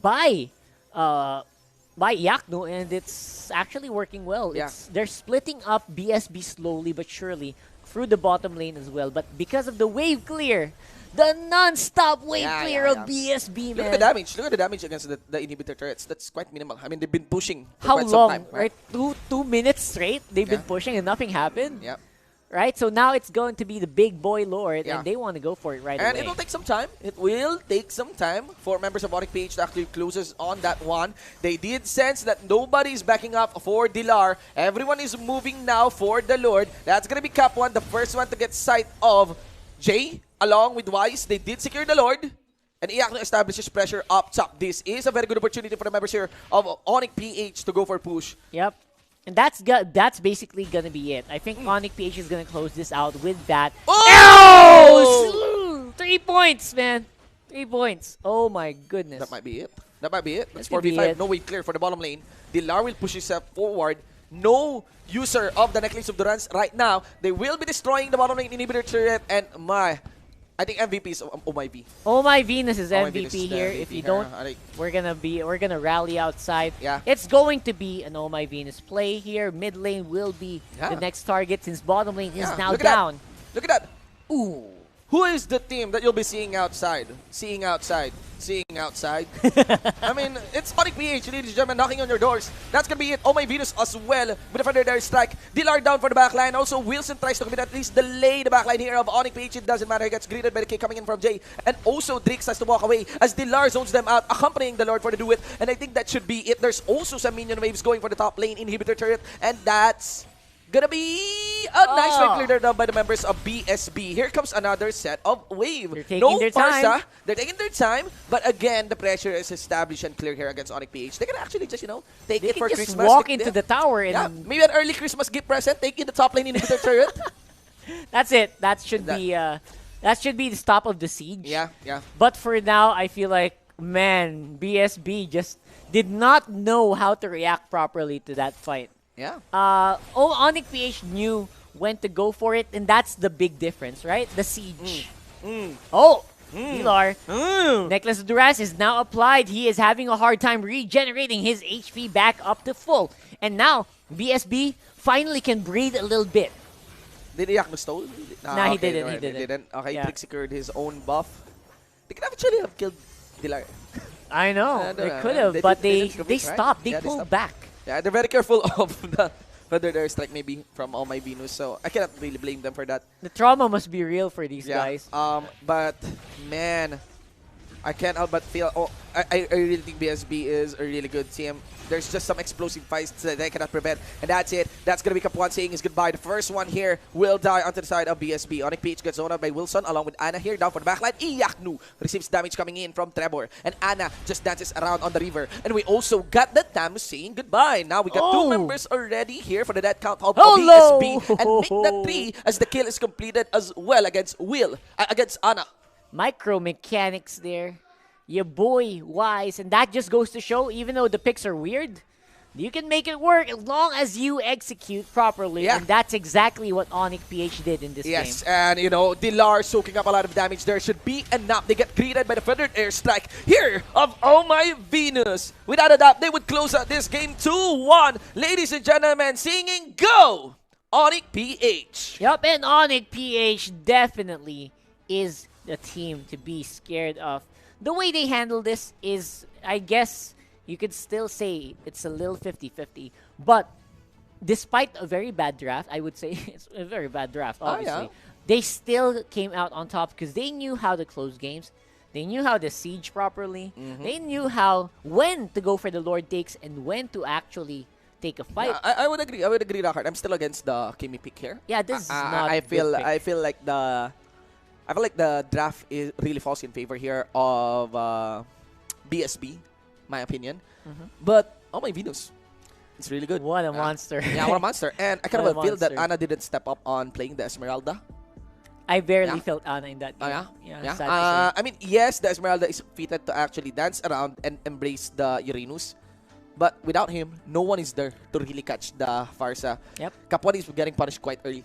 by Yaknu, and it's actually working well. Yeah. They're splitting up BSB slowly but surely through the bottom lane as well, but because of the wave clear, the non-stop wave clear of BSB, man. Look at the damage. Look at the damage against the inhibitor turrets. That's quite minimal. I mean, they've been pushing for How quite long? some time. Right? 2 minutes straight they've been pushing and nothing happened. Yeah. Right? So now it's going to be the big boy Lord, and they want to go for it right away. And it'll take some time. It will take some time for members of Onyx PH to actually close on that one. They did sense that nobody's backing up for Dilar. Everyone is moving now for the Lord. That's going to be Cap 1, the first one to get sight of Jay, along with Wise. They did secure the Lord. And Iakno establishes pressure up top. This is a very good opportunity for the members here of Onyx PH to go for push. Yep. And that's basically going to be it. I think Onyx PH is going to close this out with that. Oh! 3 points, man. 3 points. Oh my goodness. That might be it. That might be it. That's That could be 4v5. it. No wave clear for the bottom lane. Dilar will push himself forward. No user of the Necklace of Durance right now. They will be destroying the bottom lane inhibitor turret. And I think MVP is Oh My V. Oh My Venus is Oh My MVP Venus is the here. MVP If you here. don't, I think- we're gonna rally outside. Yeah. It's going to be an Oh My Venus play here. Mid lane will be the next target since bottom lane is now Look at down. that. Look at that. Ooh. Who is the team that you'll be seeing outside? Seeing outside. I mean, it's Onyx PH, ladies and gentlemen, knocking on your doors. That's gonna be it. Oh My Venus as well with a further there strike. Dilar down for the backline. Also, Wilson tries to at least delay the backline here of Onyx PH. It doesn't matter. He gets greeted by the kick coming in from Jay. And also, Drix has to walk away as Dilar zones them out, accompanying the Lord for the do it. And I think that should be it. There's also some minion waves going for the top lane inhibitor turret. And that's gonna be a nice wave clear down by the members of BSB. Here comes another set of wave. They're taking their time. Parsa. They're taking their time, but again, the pressure is established and clear here against Onyx PH. They can actually just, take They it can for just Christmas. walk into the tower and yeah, maybe an early Christmas gift present. Take in the top lane inhibitor turret. that's it. That should be That should be the stop of the siege. Yeah, yeah. But for now, I feel like, man, BSB just did not know how to react properly to that fight. Yeah. Onyx PH knew when to go for it, and that's the big difference, right? The siege. Pilar. Necklace of Duras is now applied. He is having a hard time regenerating his HP back up to full. And now, BSB finally can breathe a little bit. Did Iyaknu stole? Nah, he okay, didn't. no, He didn't. Okay, Yeah. Trick secured his own buff. They could actually have killed Dilar. I know. They They could have, but they didn't commit, right? stopped. They Yeah, pulled stopped. back. Yeah, they're very careful of the Feathered Airstrike maybe from All My Venus, so I cannot really blame them for that. The trauma must be real for these guys. But man, I can't help but feel. I really think BSB is a really good team. There's just some explosive fights that they cannot prevent, and that's it. That's gonna be Kapuan saying his goodbye. The first one here will die onto the side of BSB. Onyx PH gets zoned out by Wilson along with Ana here down for the backline. Iyaknu receives damage coming in from Trevor, and Ana just dances around on the river. And we also got the Tamus saying goodbye. Now we got two members already here for the death count of BSB, and make that 3 as the kill is completed as well against against Ana. Micro mechanics there. Your boy Wise, and that just goes to show, even though the picks are weird, you can make it work as long as you execute properly. Yeah. And that's exactly what Onyx PH did in this game. Yes, and you know, Dilar soaking up a lot of damage there. Should be enough. They get greeted by the Feathered Airstrike here of Oh My Venus. Without a doubt, they would close out this game 2-1. Ladies and gentlemen, singing go! Onyx PH. Yup, and Onyx PH definitely is the team to be scared of. The way they handle this is, I guess, you could still say it's a little 50-50. But despite a very bad draft, I would say it's a very bad draft, obviously. They still came out on top because they knew how to close games. They knew how to siege properly. They knew when to go for the Lord takes and when to actually take a fight. Yeah, I would agree. I would agree, Rockard. I'm still against the Kimi pick here. Yeah, this is not I a good pick. I feel like the draft is really falls in favor here of BSB, my opinion. But Oh My Venus, it's really good. What a monster. Yeah, what a monster. And I kind What of a feel that monster. Ana didn't step up on playing the Esmeralda. I barely Yeah. felt Ana in that game. Yeah. sad to say. I mean, yes, the Esmeralda is fitted to actually dance around and embrace the Uranus. But without him, no one is there to really catch the Farsa. Yep. Kapuan is getting punished quite early.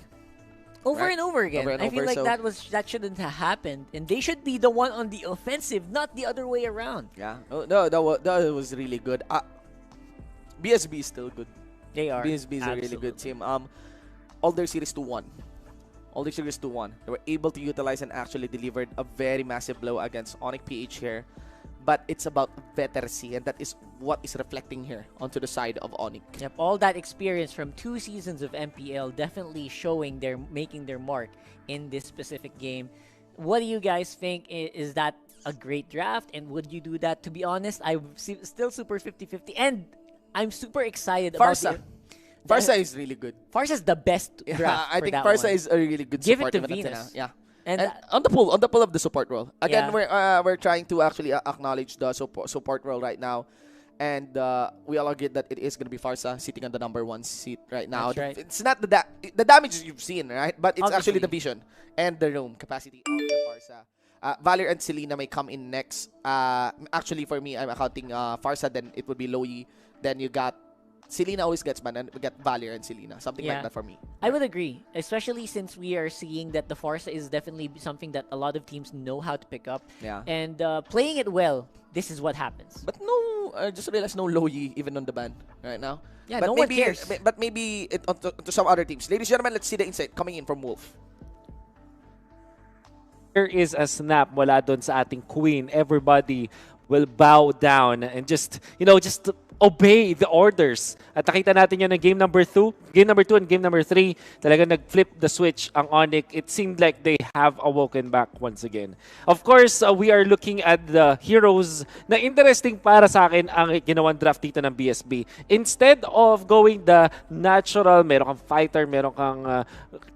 Over Right. and over again. Over and I feel over, like so- that shouldn't have happened, and they should be the one on the offensive, not the other way around. Yeah. No, that was really good. BSB is still good. They are. BSB is a really good team. All their series 2-1. All their series 2-1. They were able to utilize and actually delivered a very massive blow against Onyx PH here. But it's about veteracy, and that is what is reflecting here onto the side of Onyx. Yep, all that experience from 2 seasons of MPL definitely showing making their mark in this specific game. What do you guys think? Is that a great draft? And would you do that? To be honest, I'm still super 50-50, and I'm super excited Farsa. about Farsa is really good. Farsa's the best draft. I for think that Farsa one. is a really good Give it support to with Athena. Venus. Yeah. And And on the pull of the support role. Again, Yeah. we're trying to actually acknowledge the support role right now. And we all agree that it is going to be Farsa sitting on the number 1 seat right now. That's right. It's not the damages you've seen, right? But it's actually Obviously. the vision and the roam capacity of the Farsa. Valir and Selena may come in next. Actually, for me, I'm accounting Farsa, then it would be Loyi. Then you got Selena always gets ban, and we get Valir and Selena. Something like Yeah. that for me. I would agree, especially since we are seeing that the Farsa is definitely something that a lot of teams know how to pick up. Yeah. And playing it well, this is what happens. But no, I just realized no Loyi even on the ban right now. Yeah, but no one maybe, cares. But maybe to some other teams. Ladies and gentlemen, let's see the insight coming in from Wolf. There is a snap mula doon sa ating queen. Everybody will bow down and just obey the orders. At nakita natin yun in game number 2 and game number 3. Talaga nag-flip the switch ang Onyx. It seemed like they have awoken back once again. Of course, we are looking at the heroes na interesting para sa akin ang ginawang draft dito ng BSB. Instead of going the natural, meron kang fighter, meron kang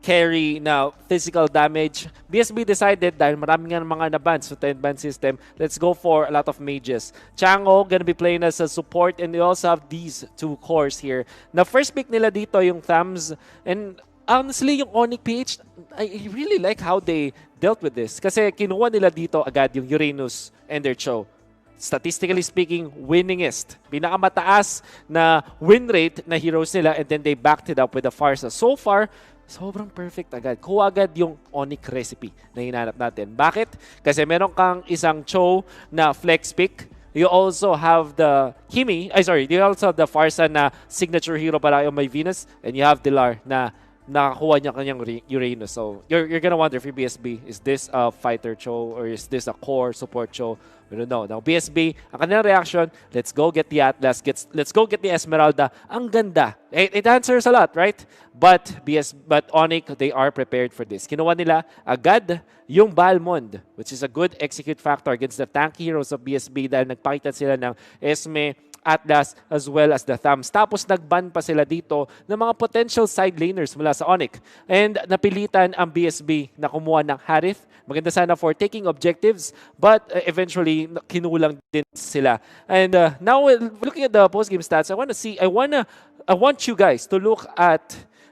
carry na physical damage, BSB decided dahil marami nga mga na-ban sa 10-ban system, let's go for a lot of mages. Chango gonna be playing as a support, and they also have these 2 cores here. Na first pick nila dito yung Thams, and honestly, yung Onyx PH, I really like how they dealt with this. Kasi kinuha nila dito agad yung Uranus and their Cho. Statistically speaking, winningest. Pinakamataas na win rate na heroes nila, and then they backed it up with the Pharsa. So far, sobrang perfect agad. Kuha agad yung Onyx recipe na hinanap natin. Bakit? Kasi meron kang isang Cho na flex pick. You also have the Kimi, you also have the Pharsa na signature hero para yung may Venus, and you have Dilar na nakakuha niya kanyang Uranus. So, you're gonna wonder if your BSB, is this a fighter Cho or is this a core support Cho? We don't know. Now, BSB, ang kanilang reaction, let's go get the Atlas, let's go get the Esmeralda. Ang ganda. It answers a lot, right? But Onyx, they are prepared for this. Kinuha nila agad yung Balmond, which is a good execute factor against the tanky heroes of BSB dahil nagpakita sila ng Esme, Atlas, as well as the Thumbs. Tapos nagban pa sila dito ng mga potential side laners mula sa Onyx. And napilitan ang BSB na kumuha ng Harith. Maganda sana for taking objectives, but eventually kinulang din sila. And now looking at the post-game stats, I want you guys to look at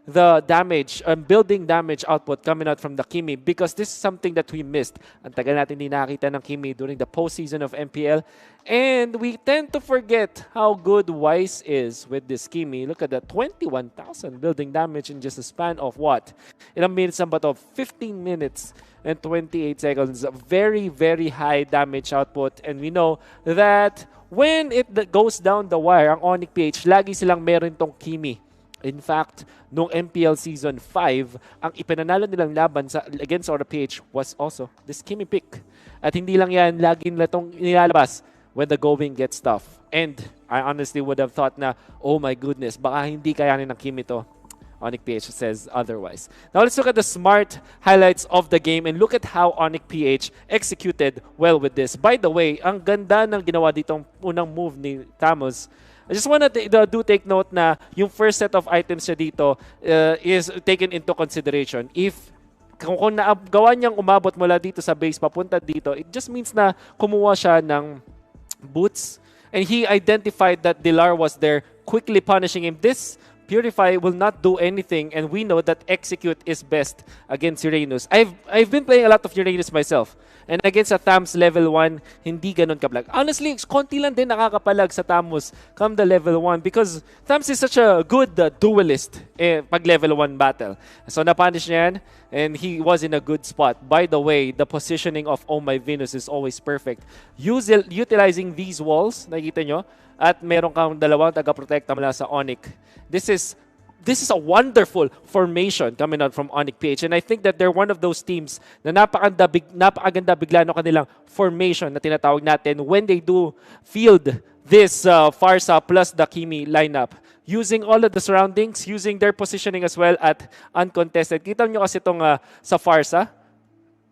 the damage, building damage output coming out from the Kimi, because this is something that we missed. Ang tagal natin hindi nakita ng Kimi during the postseason of MPL. And we tend to forget how good Wise is with this Kimi. Look at that, 21,000 building damage in just a span of what? Ilang minutes ba to? 15 minutes and 28 seconds. Very, very high damage output. And we know that when it goes down the wire, ang Onyx PH, lagi silang meron tong Kimi. In fact, noong MPL Season 5, ang ipinanalo nilang laban against Aura PH was also this Kimi pick. At hindi lang yan, lagi nila itong nilalabas when the going gets tough. And I honestly would have thought na, oh my goodness, baka hindi kayanin ng Kimi to. Onyx PH says otherwise. Now let's look at the smart highlights of the game and look at how Onyx PH executed well with this. By the way, ang ganda ng ginawa ditong unang move ni Tamos. I just want to take note na yung first set of items niya dito is taken into consideration. Kung gawa niyang umabot mula dito sa base papunta dito, it just means na kumuha siya ng boots. And he identified that Dilar was there, quickly punishing him. This Purify will not do anything, and we know that Execute is best against Uranus. I've been playing a lot of Uranus myself, and against a Thams level 1, hindi ganun kablag. Honestly, konti lang din nakakapalag sa Thamos come the level 1 because Thams is such a good duelist pag level 1 battle. So napunish niya yan, and he was in a good spot. By the way, the positioning of Oh My Venus is always perfect. Utilizing these walls, nakikita nyo, at meron kang dalawang taga-protecta mula sa Onyx. This is a wonderful formation coming out from Onyx PH, and I think that they're one of those teams na napakaganda bigla ng kanilang formation na tinatawag natin when they do field this Pharsa plus the Kimi lineup. Using all of the surroundings, using their positioning as well at uncontested. Kita nyo kasi itong sa Pharsa,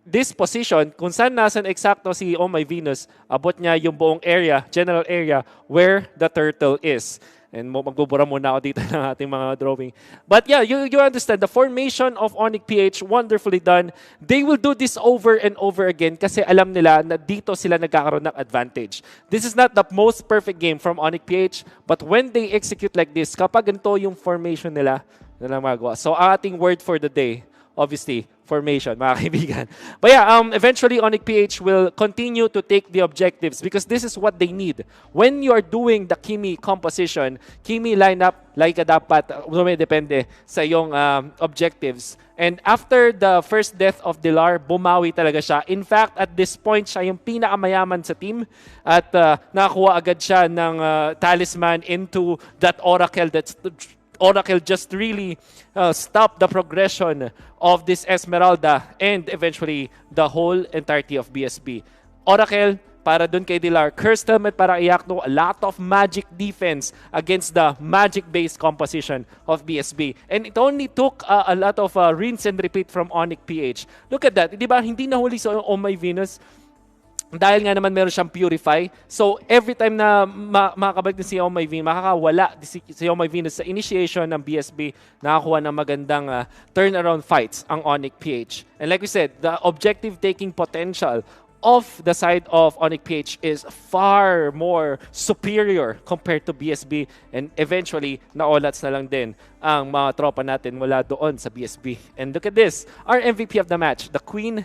this position, kung saan nasan eksakto si Oh My Venus, abot niya yung buong area, general area, where the turtle is. And magbubura muna ako dito ng ating mga drawing. But yeah, you understand, the formation of Onyx PH, wonderfully done. They will do this over and over again kasi alam nila na dito sila nagkakaroon ng advantage. This is not the most perfect game from Onyx PH, but when they execute like this, kapag ganito yung formation nila, na lang magawa. So ating word for the day, obviously, formation, mga kaibigan. But yeah, eventually Onyx PH will continue to take the objectives because this is what they need. When you are doing the Kimi composition, Kimi lineup, like dapat, depende sa iyong objectives. And after the first death of Dilar, bumawi talaga siya. In fact, at this point, siya yung pinakamayaman sa team at nakakuha agad siya ng talisman into that Oracle that's Oracle just really stopped the progression of this Esmeralda and eventually the whole entirety of BSB. Oracle, para dun kay Dilar. Cursed Helmet para Iacno, a lot of magic defense against the magic-based composition of BSB. And it only took a lot of rinse and repeat from Onyx PH. Look at that. Di ba, hindi nahuli sa Oh My Venus dahil nga naman meron siyang Purify. So, every time na makakabalik din si Oh My Venus, makakawala si Oh My Venus sa initiation ng BSB, nakakuha ng magandang turnaround fights ang Onyx PH. And like we said, the objective-taking potential of the side of Onyx PH is far more superior compared to BSB, and eventually naolats na lang din ang mga tropa natin mula doon sa BSB. And look at this, our MVP of the match, the Queen.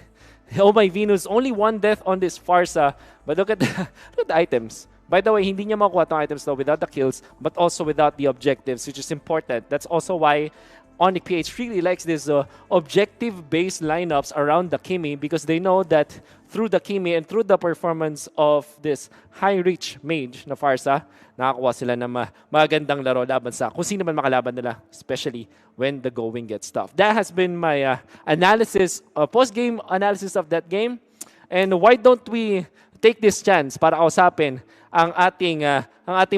Oh my Venus, only one death on this Pharsa, but look at look at the items. By the way, hindi niya makuha itong items though without the kills, but also without the objectives, which is important. That's also why Onyx PH really likes this objective-based lineups around the Kimi, because they know that through the Kimi and through the performance of this high-reach mage na Pharsa, nakakuha sila ng magandang laro laban sa kung sino man makalaban nila, especially when the going gets tough. That has been my analysis, post-game analysis of that game. And why don't we take this chance para kausapin ang ating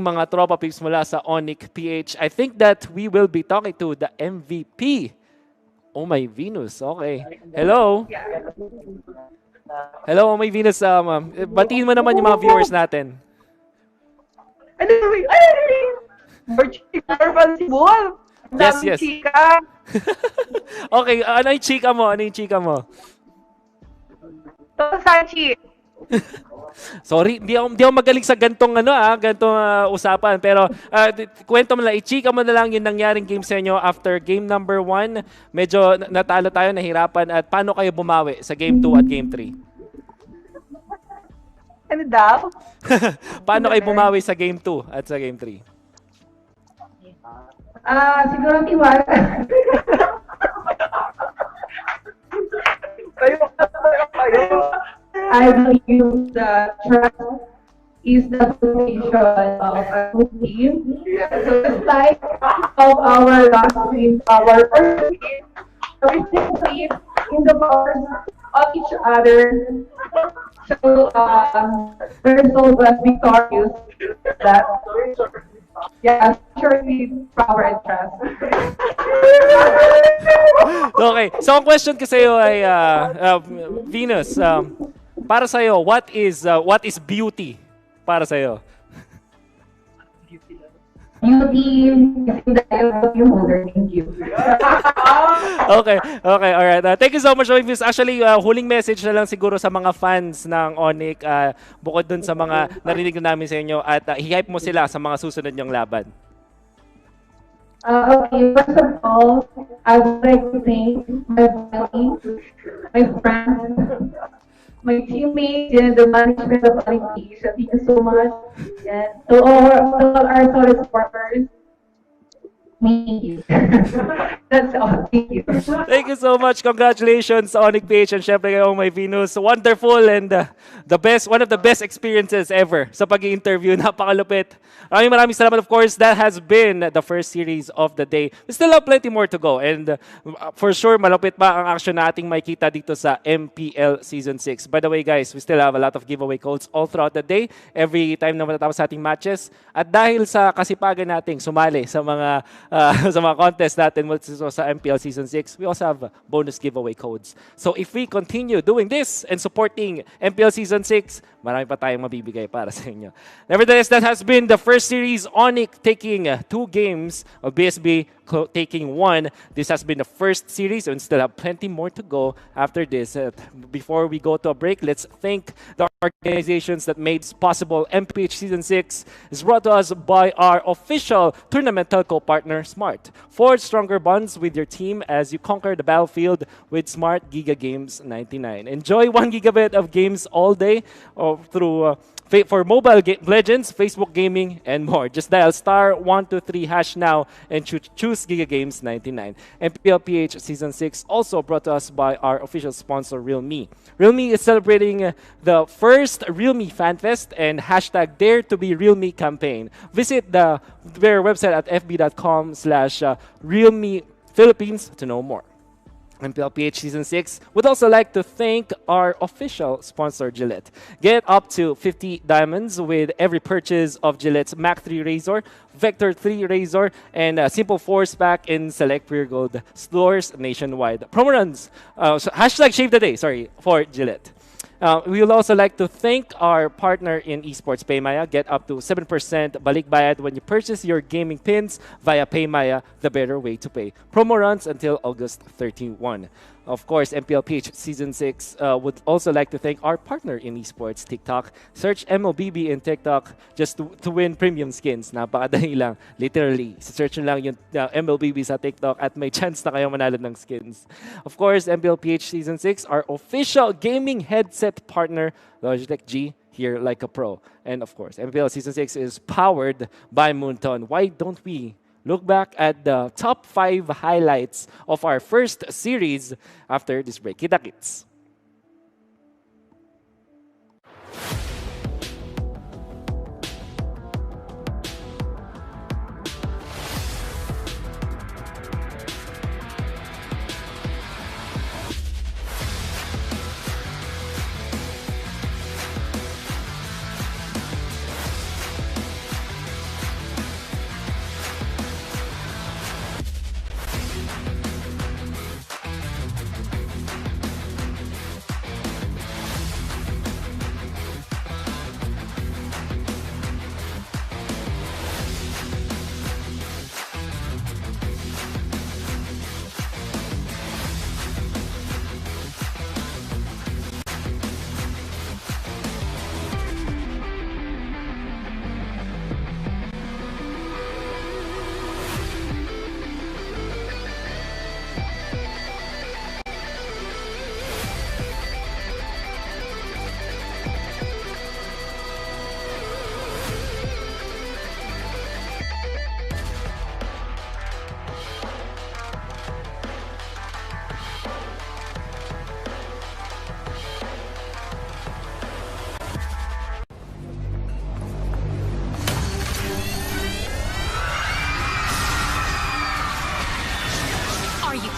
mga tropa peeps mula sa Onyx PH. I think that we will be talking to the MVP. Oh my Venus, okay. Hello. Hello, Oh my Venus. Batiin mo naman yung mga viewers natin. Yes. Okay, ano yung chika mo? Sanchi. Sorry, hindi ako magaling sa gantong usapan, pero kwento mo lang, i-chika mo na lang yung nangyaring game sa inyo after game number 1. Medyo natalo tayo, nahirapan, at paano kayo bumawi sa game 2 at game 3? Ano daw? Paano kayo bumawi sa game 2 at sa game 3? Siguro tiwala. Kayo. I believe that trust is the foundation of a good team. So it's like of our last win, our first game. So we still believe in the powers of each other. So the result was victorious. That yeah, surely power and trust. Okay, so ang question ko sa iyo ay Venus, para sa iyo, what is beauty para sa iyo? Beauty is in the eye of your mother. Thank you. Okay, all right. Thank you so much, Venus. Actually, huling message na lang siguro sa mga fans ng Onyx, bukod dun sa mga narinig na namin sa inyo, at i-hype mo sila sa mga susunod niyong laban. Okay, first of all, I would like to thank my family, my friends, my teammates, and the management of Olympics. Thank you so much. And to all our solid supporters, thank you. That's all. Thank you. Thank you so much. Congratulations, Onyx PH, and syempre kayo, my Venus. Wonderful and one of the best experiences ever sa pag-i-interview. Napakalupit. Maraming salamat. Of course, that has been the first series of the day. We still have plenty more to go. And for sure, malupit pa ang action na ating makikita dito sa MPL Season 6. By the way, guys, we still have a lot of giveaway codes all throughout the day. Every time na matatapos sa ating matches. At dahil sa kasipagan nating sumali sa mga contest natin sa MPL Season 6, we also have bonus giveaway codes. So if we continue doing this and supporting MPL Season 6, marami pa tayong mabibigay para sa inyo. Nevertheless, that has been the first series. Onyx taking 2 games, of BSB taking 1. This has been the first series, and still have plenty more to go after this. Before we go to a break, let's thank the organizations that made possible MPH Season 6. Is brought to us by our official tournament telco partner, Smart. Forge stronger bonds with your team as you conquer the battlefield with Smart Giga Games 99. Enjoy 1 gigabit of games all day through for Mobile Legends, Facebook Gaming, and more. Just dial *123# now and choose Giga Games 99. MPLPH Season 6 also brought to us by our official sponsor, Realme. Realme is celebrating the first Realme FanFest and #DareToBeRealme campaign. Visit their website at fb.com/Realme Philippines to know more. MPLPH Season 6 would also like to thank our official sponsor, Gillette. Get up to 50 diamonds with every purchase of Gillette's Mach 3 Razor, Vector 3 Razor, and Simple Force Pack in select Pure Gold stores nationwide. Promo runs, #Shave the Day, for Gillette. We would also like to thank our partner in esports, Paymaya. Get up to 7% balikbayad when you purchase your gaming pins via Paymaya, the better way to pay. Promo runs until August 31. Of course, MPLPH Season 6 would also like to thank our partner in esports, TikTok. Search MLBB in TikTok just to win premium skins. Napakadali lang. Literally, search nyo lang yung MLBB sa TikTok at may chance na kayo manalo ng skins. Of course, MPLPH Season 6, our official gaming headset partner, Logitech G, here like a pro. And of course, MPL Season 6 is powered by Moonton. Why don't we look back at the top 5 highlights of our first series after this break? Kita-kits!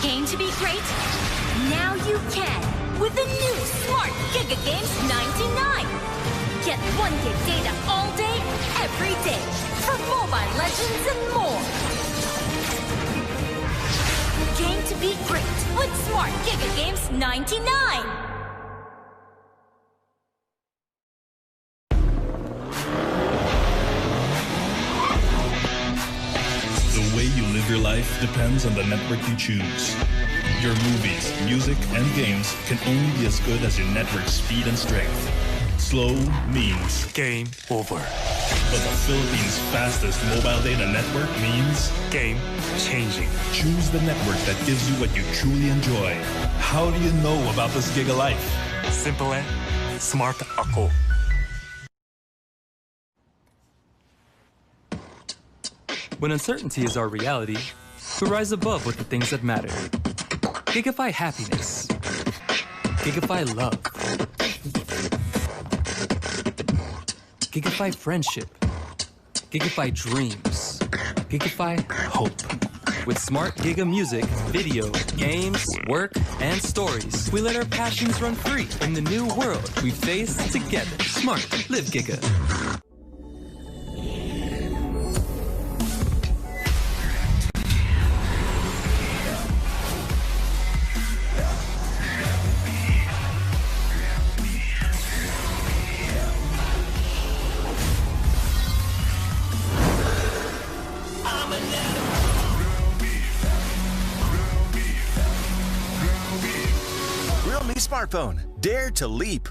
Game to be great? Now you can with the new Smart Giga Games 99. Get 1 gig data all day, every day for Mobile Legends and more. Game to be great with Smart Giga Games 99. Your life depends on the network you choose. Your movies, music, and games can only be as good as your network speed and strength. Slow means game over. But the Philippines' fastest mobile data network means game changing. Choose the network that gives you what you truly enjoy. How do you know about this Giga Life? Simple and smart ako. When uncertainty is our reality, we rise above with the things that matter. Gigafy happiness. Gigafy love. Gigafy friendship. Gigafy dreams. Gigafy hope. With smart Giga music, video, games, work, and stories, we let our passions run free in the new world we face together. Smart, live Giga. Smartphone. Dare to leap.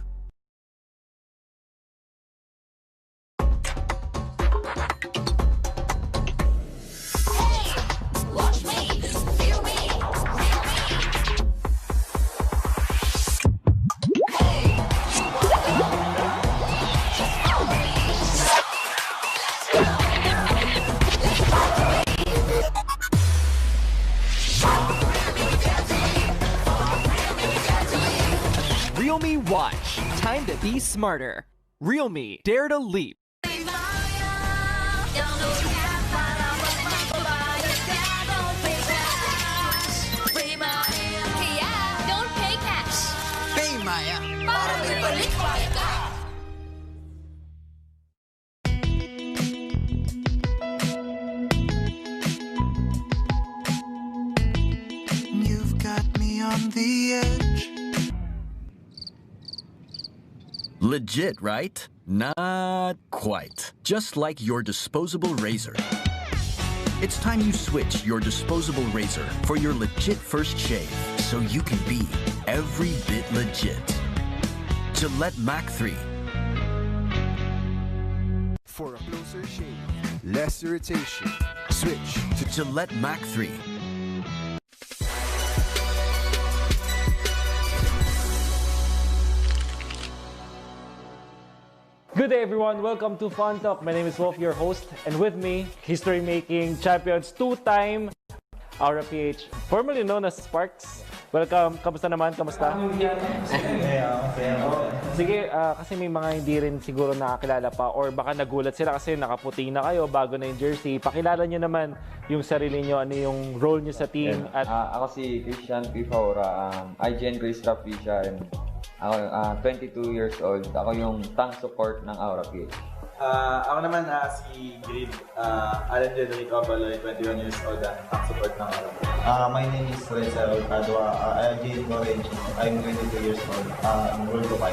Realme Watch. Time to be smarter. Realme, dare to leap. Don't pay cash. Paymaya. Para may balik-balik ka. You've got me on the edge. Legit, right? Not quite. Just like your disposable razor. It's time you switch your disposable razor for your legit first shave, so you can be every bit legit. Gillette Mac 3. For a closer shave, less irritation, switch to Gillette Mac 3. Good day everyone, welcome to Fun Talk. My name is Wolf, your host, and with me, history-making champions, two-time Aura PH, formerly known as Sparks. Welcome, kamusta naman? Kamusta? Sige, kasi may mga hindi rin siguro nakakilala pa or baka nagulat sila kasi nakaputi na kayo, bago na yung jersey. Pakilala nyo naman yung sarili nyo, ano yung role nyo sa team. At ako si Christian Pifaura, IGN Chris Rapisha, and ako 22 years old. Ako yung tank support ng Aura PH. Ako naman si Grid Alan Jedrico Baloy, 21 years old, tank support ng Aura. My name is Reza Cadua. IGN Orange. I'm 22 years old. Role ko 5.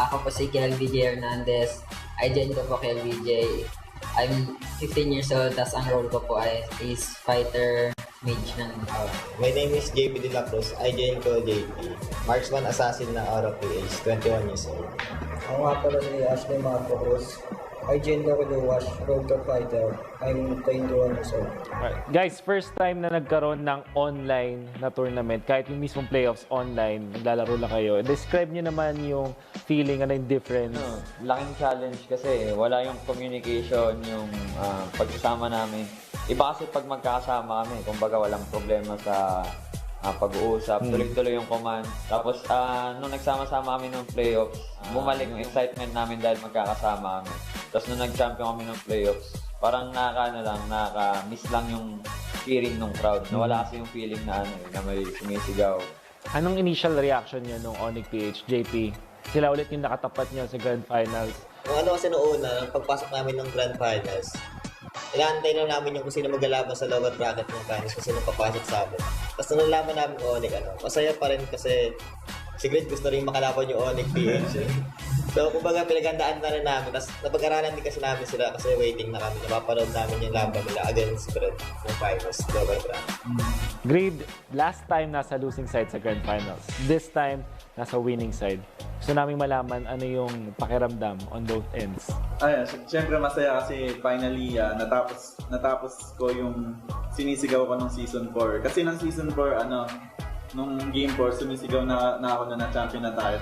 Ako po si KLVJ Hernandez. IGN ko po KLVJ. I'm 15 years old, tas ang role ko po is fighter mage ng Aura. My name is JB De La Cruz. IGN ko JP. Marksman Assassin ng Aura PH. 21 years old. Ako nga pala si Ashley Marco Cruz. IGN ko The Wash. Road to Fighter. I'm 21 years old. right. Guys, first time na nagkaroon ng online na tournament, kahit yung mismong playoffs online, naglalaro lang kayo. Describe nyo naman yung feeling, ano yung difference? Laking challenge kasi wala yung communication, yung pagsasama namin. Iba kasi pag magkakasama kami, kumbaga walang problema sa pag-uusap, tuloy-tuloy yung command. Tapos nung nagsama-sama kami ng playoffs, bumalik yung excitement namin dahil magkakasama kami. Tapos nung nag-champion kami ng playoffs, parang nakaka-miss lang yung feeling ng crowd. Nawala kasi yung feeling na may sumisigaw. Anong initial reaction nyo nung Onyx PH, JP? Sila ulit yung nakatapat nyo sa Grand Finals. Ano kasi noong una, nung pagpasok namin ng Grand Finals, inaantay na namin yung kung sino maglalaban sa lower bracket ng finals, kung sino papasok sa amin. Tapos nung nalaman namin yung Onyx, masaya pa rin kasi si Grid gusto rin makalaban yung Onyx PH. So, kumbaga pinagandaan na rin namin. Tapos napag-aralan din kasi namin sila kasi waiting na kami. Napapanood namin yung laban nila against Grid ng finals, lower bracket. Grid, last time nasa losing side sa Grand Finals. This time, nasa winning side. Gusto namin malaman ano yung pakiramdam on both ends. Siyempre masaya kasi finally natapos ko yung sinisigaw ko nung season 4. Kasi nung season 4, nung game 4, sumisigaw na ako na champion na tayo.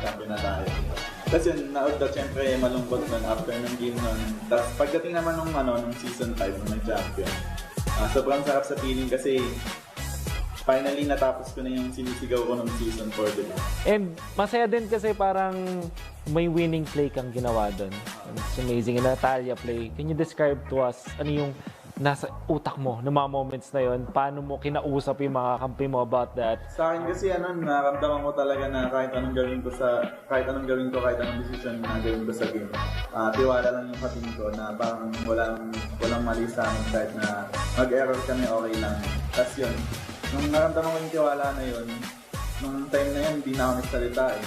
Tapos yun, na-out siyempre malungkot nun after ng game nun. Tapos pagdating naman nung season 5 nung nag-champion, sobrang sarap sa feeling kasi finally natapos ko na yung sinisigaw ko nung season 4, diba? And masaya din kasi parang may winning play kang ginawa doon. It's amazing. Natalia play. Can you describe to us ano yung nasa utak mo ng mga moments na yon? Paano mo kinausap yung mga kampi mo about that? Sa akin kasi naramdaman ko talaga na kahit anong gawin ko, kahit anong decision na gawin ko sa game, tiwala lang yung kating ko na parang walang mali sa amin kahit na mag-error kami, okay lang. Tapos yun, nung naramdaman ko yung tiwala na yun, nung time na yun, hindi na ako nagsalita eh.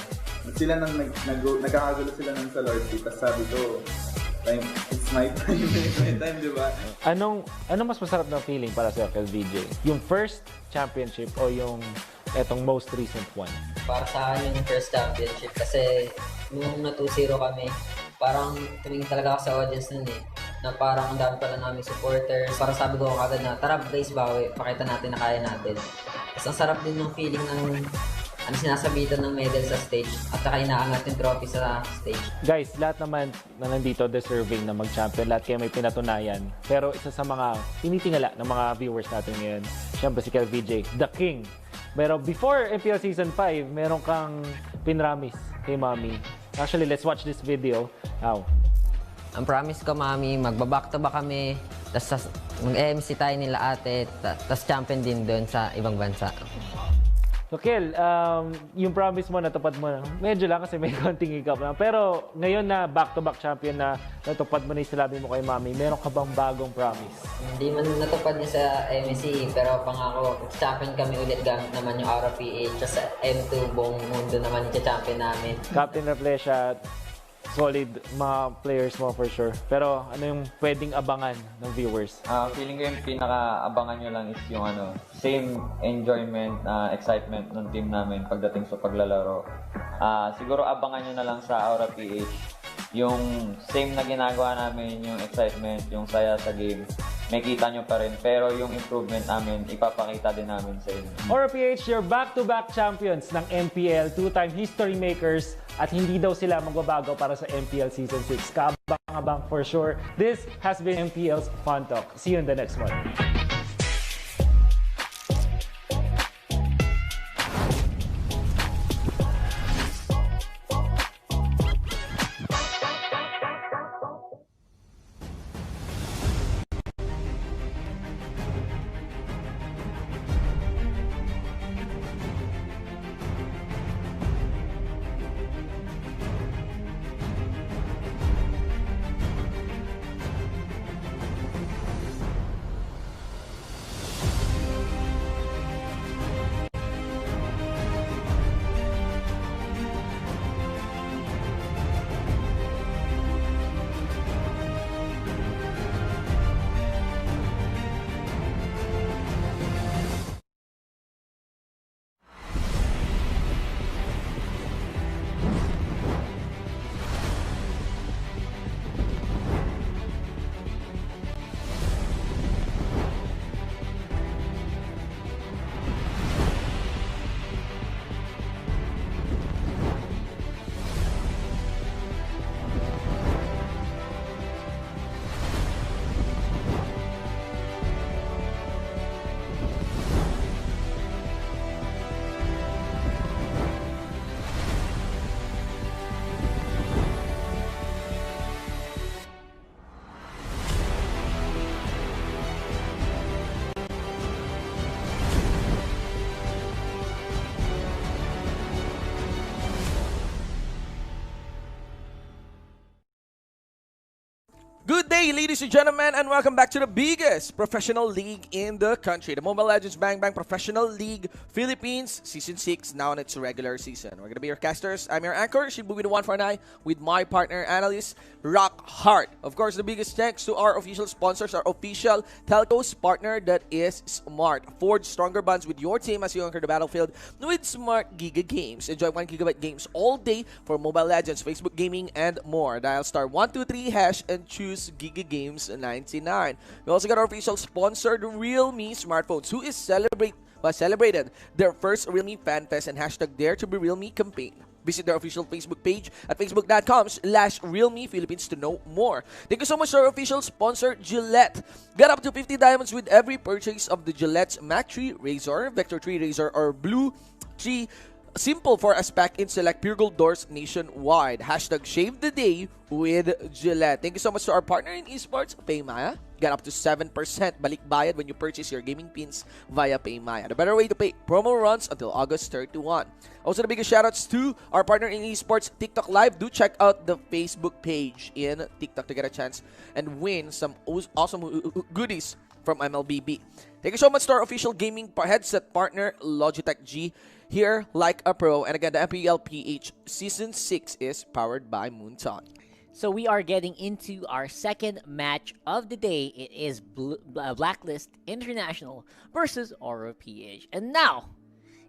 Sila nagkakagulo sila nun sa Lord, tapos sabi ko, it's my time, di ba? Anong mas masarap na feeling para sa KLVJ? Yung first championship o yung etong most recent one? Para sa akin yung first championship kasi nung na-2-0 kami, parang tumingin talaga ako sa audience nun na parang ang dami pala namin supporters. Parang sabi ko agad na, tara guys, bawi, pakita natin na kaya natin. Tapos ang sarap din ng feeling ng sinasabitan ng medal sa stage at saka inaangat yung trophy sa stage. Guys, lahat naman na nandito deserving na mag-champion. Lahat kayo may pinatunayan. Pero isa sa mga tinitingala ng mga viewers natin ngayon, syempre si KLVJ, the king. Pero before MPL Season 5, meron kang pinramis kay Mami. Actually, let's watch this video now. Ang promise ko, Mami, magbaback-to-back kami, tapos mag-MC tayo nila ate, tapos champion din doon sa ibang bansa. So, Kel, yung promise mo, natupad mo na. Medyo lang kasi may konting hiccup na. Pero ngayon na back-to-back champion na natupad mo na yung sinabi mo kay Mami, meron ka bang bagong promise? Hindi man natupad niya sa MSC, pero pangako, champion kami ulit gamit naman yung Aura PH. Sa M2, buong mundo naman yung champion namin. Captain Reflesia, solid mga players mo for sure. Pero ano yung pwedeng abangan ng viewers? Feeling ko yung pinaka-abangan nyo lang is yung same enjoyment, excitement ng team namin pagdating sa paglalaro. Siguro abangan nyo na lang sa Aura PH. Yung same na ginagawa namin, yung excitement, yung saya sa game, may kita nyo pa rin. Pero yung improvement namin, ipapakita din namin sa inyo. Aura PH, your back-to-back champions ng MPL, two-time history makers, at hindi daw sila magbabago para sa MPL Season 6. Kaabang-abang for sure. This has been MPL's Fun Talk. See you in the next one. Good day, ladies and gentlemen, and welcome back to the biggest professional league in the country, the Mobile Legends Bang Bang Professional League Philippines Season 6, now in its regular season. We're going to be your casters. I'm your anchor, Shibubi the One for Nine, with my partner analyst, Rock Hard. Of course, the biggest thanks to our official sponsors, our official telcos partner, that is Smart. Forge stronger bonds with your team as you conquer the battlefield with Smart Giga Games. Enjoy 1 GB games all day for Mobile Legends, Facebook Gaming, and more. Dial *123# and choose Giga Games 99. We also got our official sponsor, the Realme Smartphones, who is celebrated their first Realme Fan Fest and #Dare to be Realme campaign. Visit their official Facebook page at facebook.com/Realme Philippines to know more. Thank you so much to our official sponsor, Gillette. Get up to 50 diamonds with every purchase of the Gillette's Mac 3 Razor, Vector 3 Razor, or Blue 3. Simple for us pack in select Pure Gold doors nationwide. #Shave the day with Gillette. Thank you so much to our partner in esports, Paymaya. Get up to 7% balik bayad when you purchase your gaming pins via Paymaya. The better way to pay. Promo runs until August 31. Also, the biggest shoutouts to our partner in esports, TikTok Live. Do check out the Facebook page in TikTok to get a chance and win some awesome goodies from MLBB. Thank you so much to our official gaming headset partner, Logitech G. Here, like a pro. And again, the MPL PH Season 6 is powered by Moonton. So we are getting into our second match of the day. It is Blacklist International versus Aura PH. And now,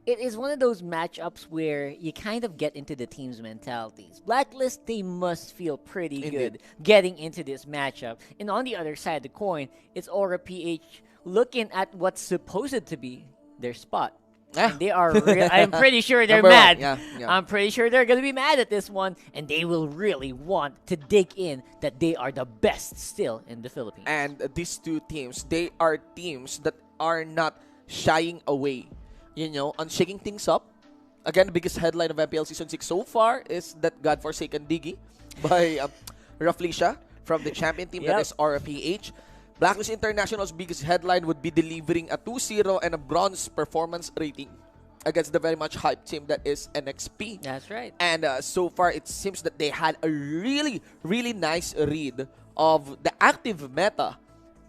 it is one of those matchups where you kind of get into the team's mentalities. Blacklist, they must feel pretty good getting into this matchup. And on the other side of the coin, it's Aura PH looking at what's supposed to be their spot. And they are I'm pretty sure they're mad. Yeah. I'm pretty sure they're going to be mad at this one, and they will really want to dig in that they are the best still in the Philippines. And these two teams, they are teams that are not shying away, on shaking things up. Again, the biggest headline of MPL Season 6 so far is that godforsaken Diggy by Raflisha from the champion team, that is Aura PH. Blacklist International's biggest headline would be delivering a 2-0 and a bronze performance rating against the very much hyped team that is NXP. That's right. And so far, it seems that they had a really, really nice read of the active meta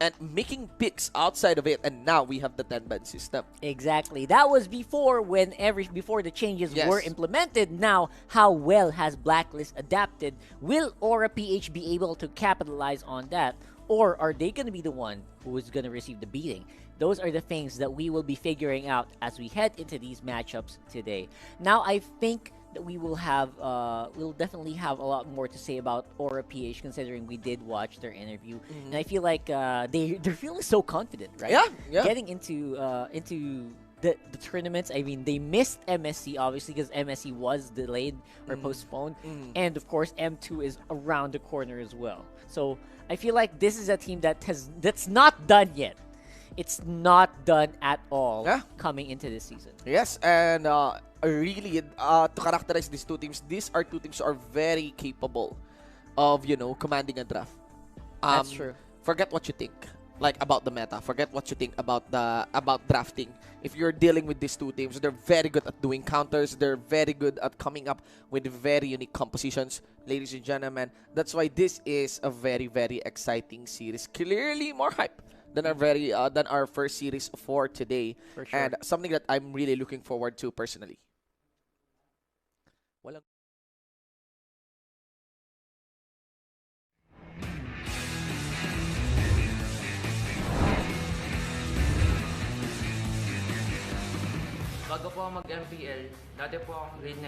and making picks outside of it, and now we have the 10-ban system. Exactly. That was before before the changes were implemented. Now, how well has Blacklist adapted? Will Aura PH be able to capitalize on that? Or are they going to be the one who is going to receive the beating? Those are the things that we will be figuring out as we head into these matchups today. Now, I think that we will have, we'll definitely have a lot more to say about Aura PH, considering we did watch their interview, and I feel like they're feeling so confident, right? Yeah. Getting into the tournaments. I mean, they missed MSC obviously because MSC was delayed or postponed, and of course M2 is around the corner as well. So I feel like this is a team that's not done yet. It's not done at all coming into this season. Yes, and really, to characterize these two teams, these are two teams who are very capable of, commanding a draft. That's true. Forget what you think, about the meta. Forget what you think about drafting. If you're dealing with these two teams, they're very good at doing counters. They're very good at coming up with very unique compositions, ladies and gentlemen. That's why this is a very, very exciting series. Clearly more hype than our first series for today, For sure. and something that I'm really looking forward to personally. Walang Bago po ako mag-MPL, dati po akong grade 9